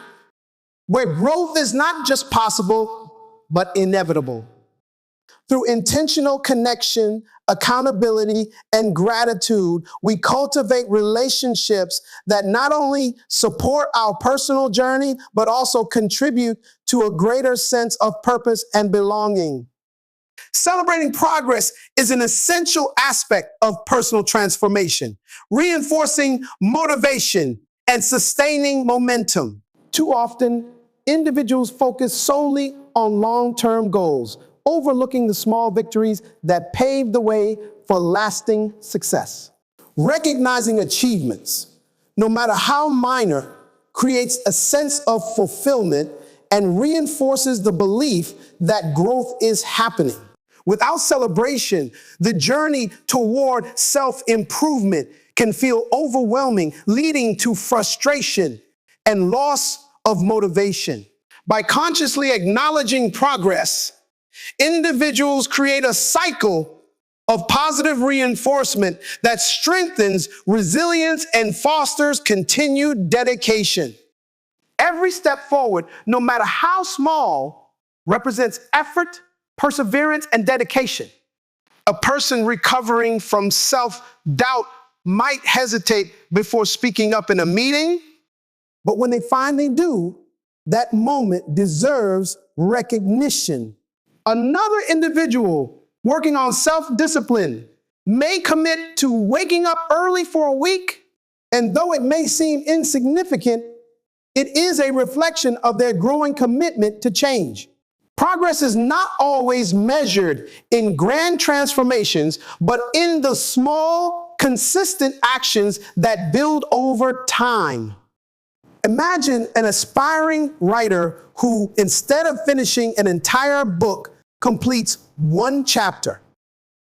where growth is not just possible, but inevitable. Through intentional connection, accountability, and gratitude, we cultivate relationships that not only support our personal journey, but also contribute to a greater sense of purpose and belonging. Celebrating progress is an essential aspect of personal transformation, reinforcing motivation and sustaining momentum. Too often, individuals focus solely on long-term goals, overlooking the small victories that pave the way for lasting success. Recognizing achievements, no matter how minor, creates a sense of fulfillment and reinforces the belief that growth is happening. Without celebration, the journey toward self-improvement can feel overwhelming, leading to frustration and loss of motivation. By consciously acknowledging progress, individuals create a cycle of positive reinforcement that strengthens resilience and fosters continued dedication. Every step forward, no matter how small, represents effort, perseverance, and dedication. A person recovering from self-doubt might hesitate before speaking up in a meeting, but when they finally do, that moment deserves recognition. Another individual working on self-discipline may commit to waking up early for a week, and though it may seem insignificant, it is a reflection of their growing commitment to change. Progress is not always measured in grand transformations, but in the small, consistent actions that build over time. Imagine an aspiring writer who, instead of finishing an entire book, completes one chapter.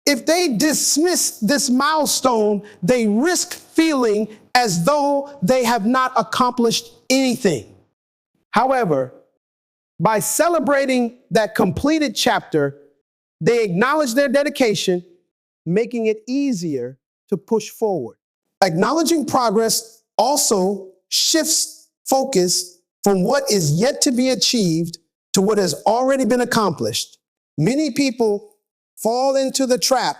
If they dismiss this milestone, they risk feeling as though they have not accomplished anything. However, by celebrating that completed chapter, they acknowledge their dedication, making it easier to push forward. Acknowledging progress also shifts focus from what is yet to be achieved to what has already been accomplished. Many people fall into the trap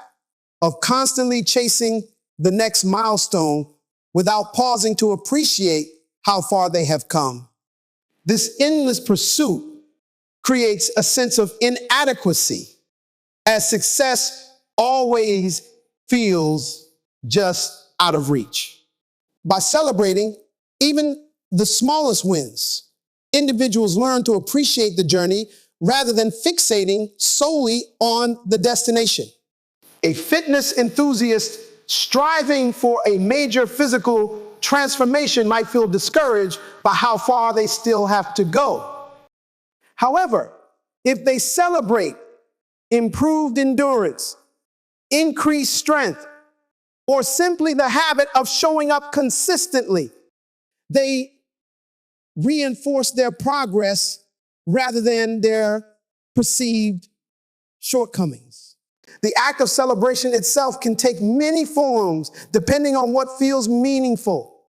of constantly chasing the next milestone without pausing to appreciate how far they have come. This endless pursuit creates a sense of inadequacy, as success always feels just out of reach. By celebrating even the smallest wins, individuals learn to appreciate the journey rather than fixating solely on the destination. A fitness enthusiast striving for a major physical transformation might feel discouraged by how far they still have to go. However, if they celebrate improved endurance, increased strength, or simply the habit of showing up consistently, they reinforce their progress rather than their perceived shortcomings. The act of celebration itself can take many forms depending on what feels meaningful.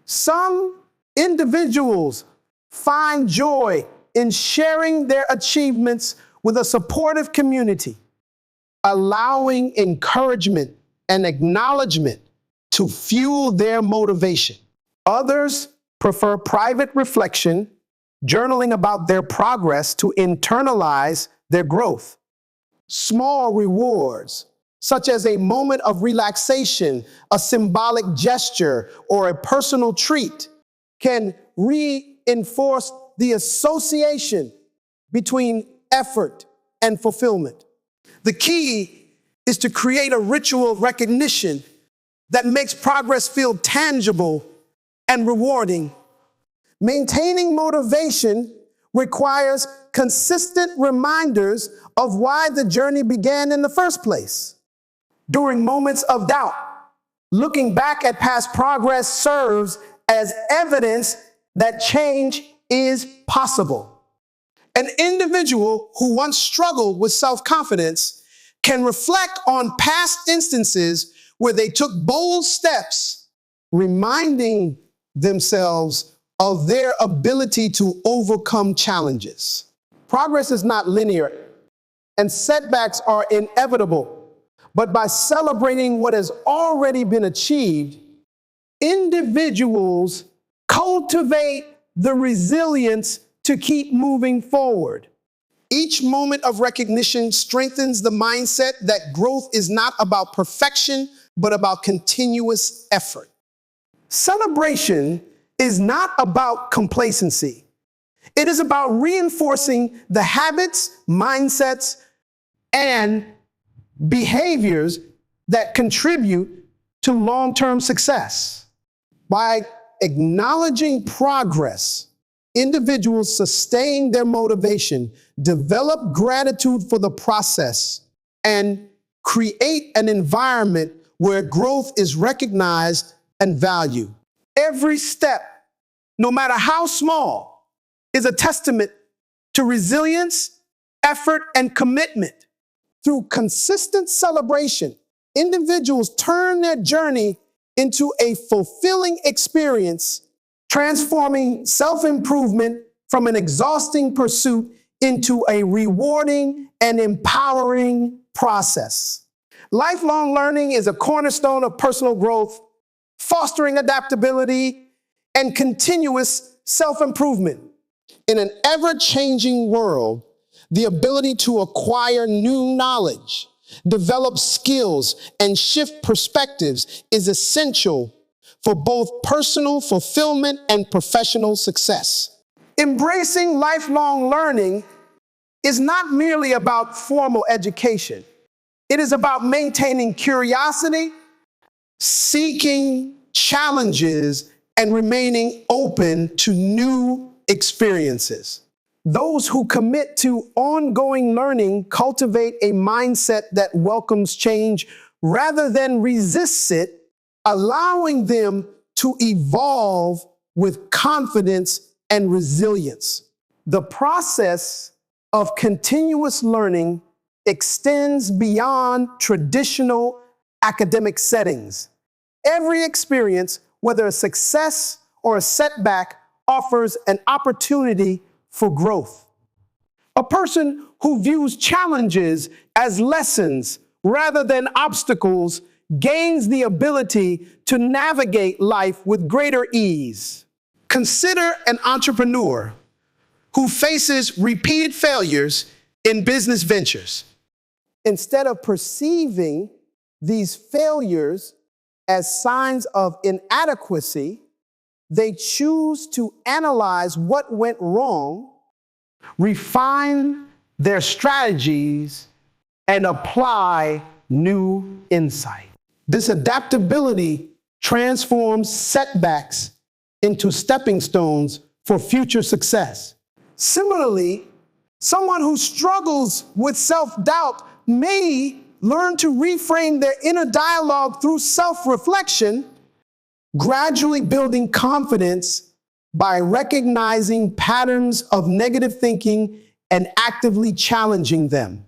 Some individuals find joy in sharing their achievements with a supportive community, allowing encouragement and acknowledgement to fuel their motivation. Others prefer private reflection, journaling about their progress to internalize their growth. Small rewards, such as a moment of relaxation, a symbolic gesture, or a personal treat, can reinforce the association between effort and fulfillment. The key is to create a ritual of recognition that makes progress feel tangible and rewarding. Maintaining motivation requires consistent reminders of why the journey began in the first place. During moments of doubt, looking back at past progress serves as evidence that change is possible. An individual who once struggled with self-confidence can reflect on past instances where they took bold steps, reminding themselves of their ability to overcome challenges. Progress is not linear, and setbacks are inevitable. But by celebrating what has already been achieved, individuals cultivate the resilience to keep moving forward. Each moment of recognition strengthens the mindset that growth is not about perfection, but about continuous effort. Celebration is not about complacency. It is about reinforcing the habits, mindsets, and behaviors that contribute to long-term success. By acknowledging progress, individuals sustain their motivation, develop gratitude for the process, and create an environment where growth is recognized and valued. Every step, no matter how small, is a testament to resilience, effort, and commitment. Through consistent celebration, individuals turn their journey into a fulfilling experience, transforming self-improvement from an exhausting pursuit into a rewarding and empowering process. Lifelong learning is a cornerstone of personal growth, fostering adaptability and continuous self-improvement. In an ever-changing world, the ability to acquire new knowledge, develop skills, and shift perspectives is essential for both personal fulfillment and professional success. Embracing lifelong learning is not merely about formal education. It is about maintaining curiosity, seeking challenges, and remaining open to new experiences. Those who commit to ongoing learning cultivate a mindset that welcomes change rather than resists it, allowing them to evolve with confidence and resilience. The process of continuous learning extends beyond traditional academic settings. Every experience, whether a success or a setback, offers an opportunity for growth. A person who views challenges as lessons rather than obstacles gains the ability to navigate life with greater ease. Consider an entrepreneur who faces repeated failures in business ventures. Instead of perceiving these failures as signs of inadequacy, they choose to analyze what went wrong, refine their strategies, and apply new insight. This adaptability transforms setbacks into stepping stones for future success. Similarly, someone who struggles with self-doubt may learn to reframe their inner dialogue through self-reflection, gradually building confidence by recognizing patterns of negative thinking and actively challenging them.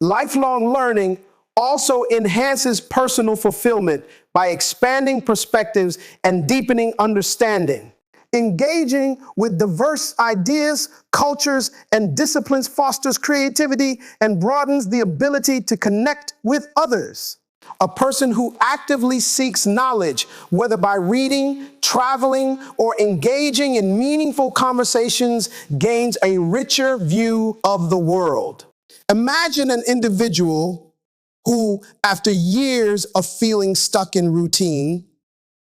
Lifelong learning also enhances personal fulfillment by expanding perspectives and deepening understanding. Engaging with diverse ideas, cultures, and disciplines fosters creativity and broadens the ability to connect with others. A person who actively seeks knowledge, whether by reading, traveling, or engaging in meaningful conversations, gains a richer view of the world. Imagine an individual who, after years of feeling stuck in routine,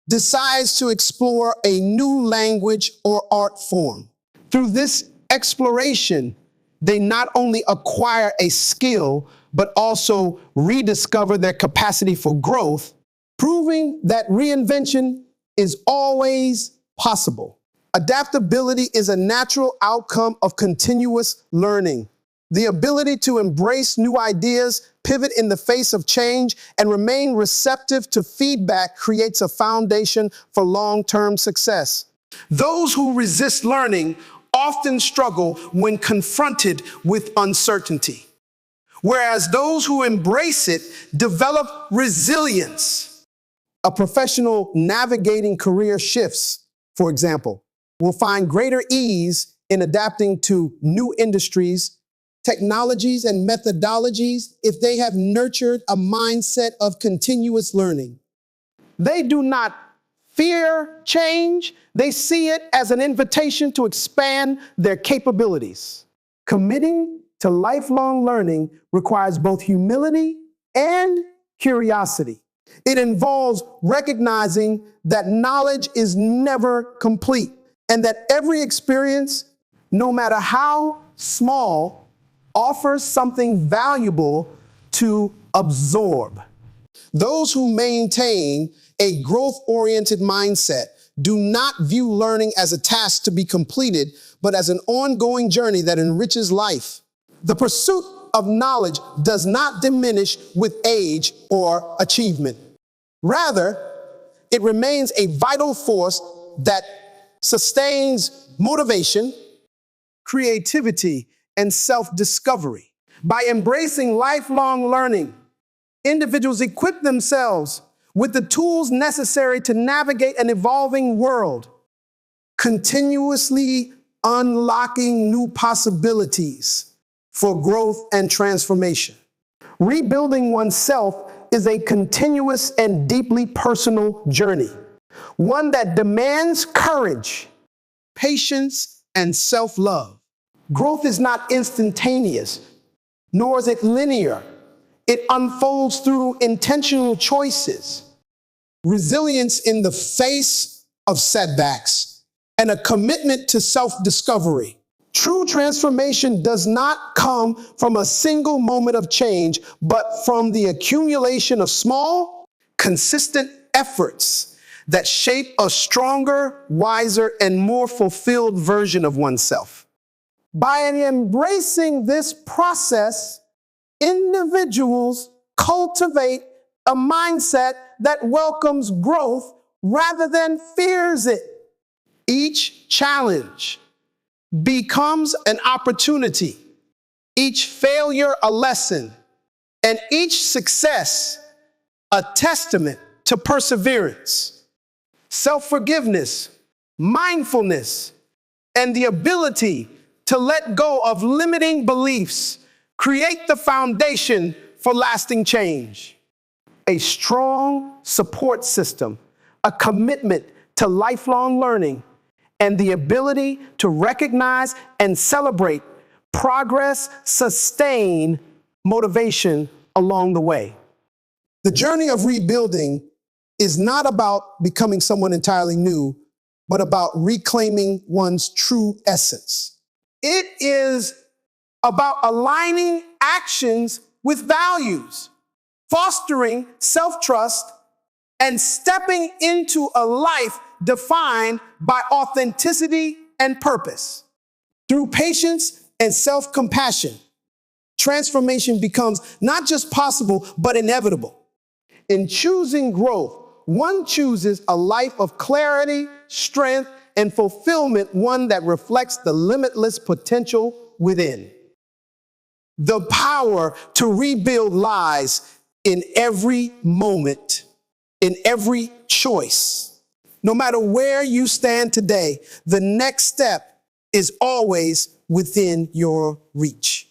decides to explore a new language or art form. Through this exploration, they not only acquire a skill, but also rediscover their capacity for growth, proving that reinvention is always possible. Adaptability is a natural outcome of continuous learning. The ability to embrace new ideas, pivot in the face of change, and remain receptive to feedback creates a foundation for long-term success. Those who resist learning often struggle when confronted with uncertainty, whereas those who embrace it develop resilience. A professional navigating career shifts, for example, will find greater ease in adapting to new industries, technologies, and methodologies if they have nurtured a mindset of continuous learning. They do not fear change. They see it as an invitation to expand their capabilities. Committing to lifelong learning requires both humility and curiosity. It involves recognizing that knowledge is never complete and that every experience, no matter how small, offers something valuable to absorb. Those who maintain a growth-oriented mindset do not view learning as a task to be completed, but as an ongoing journey that enriches life. The pursuit of knowledge does not diminish with age or achievement. Rather, it remains a vital force that sustains motivation, creativity, and self-discovery. By embracing lifelong learning, individuals equip themselves with the tools necessary to navigate an evolving world, continuously unlocking new possibilities for growth and transformation. Rebuilding oneself is a continuous and deeply personal journey, one that demands courage, patience, and self-love. Growth is not instantaneous, nor is it linear. It unfolds through intentional choices, resilience in the face of setbacks, and a commitment to self-discovery. True transformation does not come from a single moment of change, but from the accumulation of small, consistent efforts that shape a stronger, wiser, and more fulfilled version of oneself. By embracing this process, individuals cultivate a mindset that welcomes growth rather than fears it. Each challenge becomes an opportunity, each failure a lesson, and each success a testament to perseverance, self-forgiveness, mindfulness, and the ability to let go of limiting beliefs create the foundation for lasting change. A strong support system, a commitment to lifelong learning, and the ability to recognize and celebrate progress sustain motivation along the way. The journey of rebuilding is not about becoming someone entirely new, but about reclaiming one's true essence. It is about aligning actions with values, fostering self-trust, and stepping into a life defined by authenticity and purpose. Through patience and self-compassion, transformation becomes not just possible, but inevitable. In choosing growth, one chooses a life of clarity, strength, and fulfillment, one that reflects the limitless potential within. The power to rebuild lies in every moment, in every choice. No matter where you stand today, the next step is always within your reach.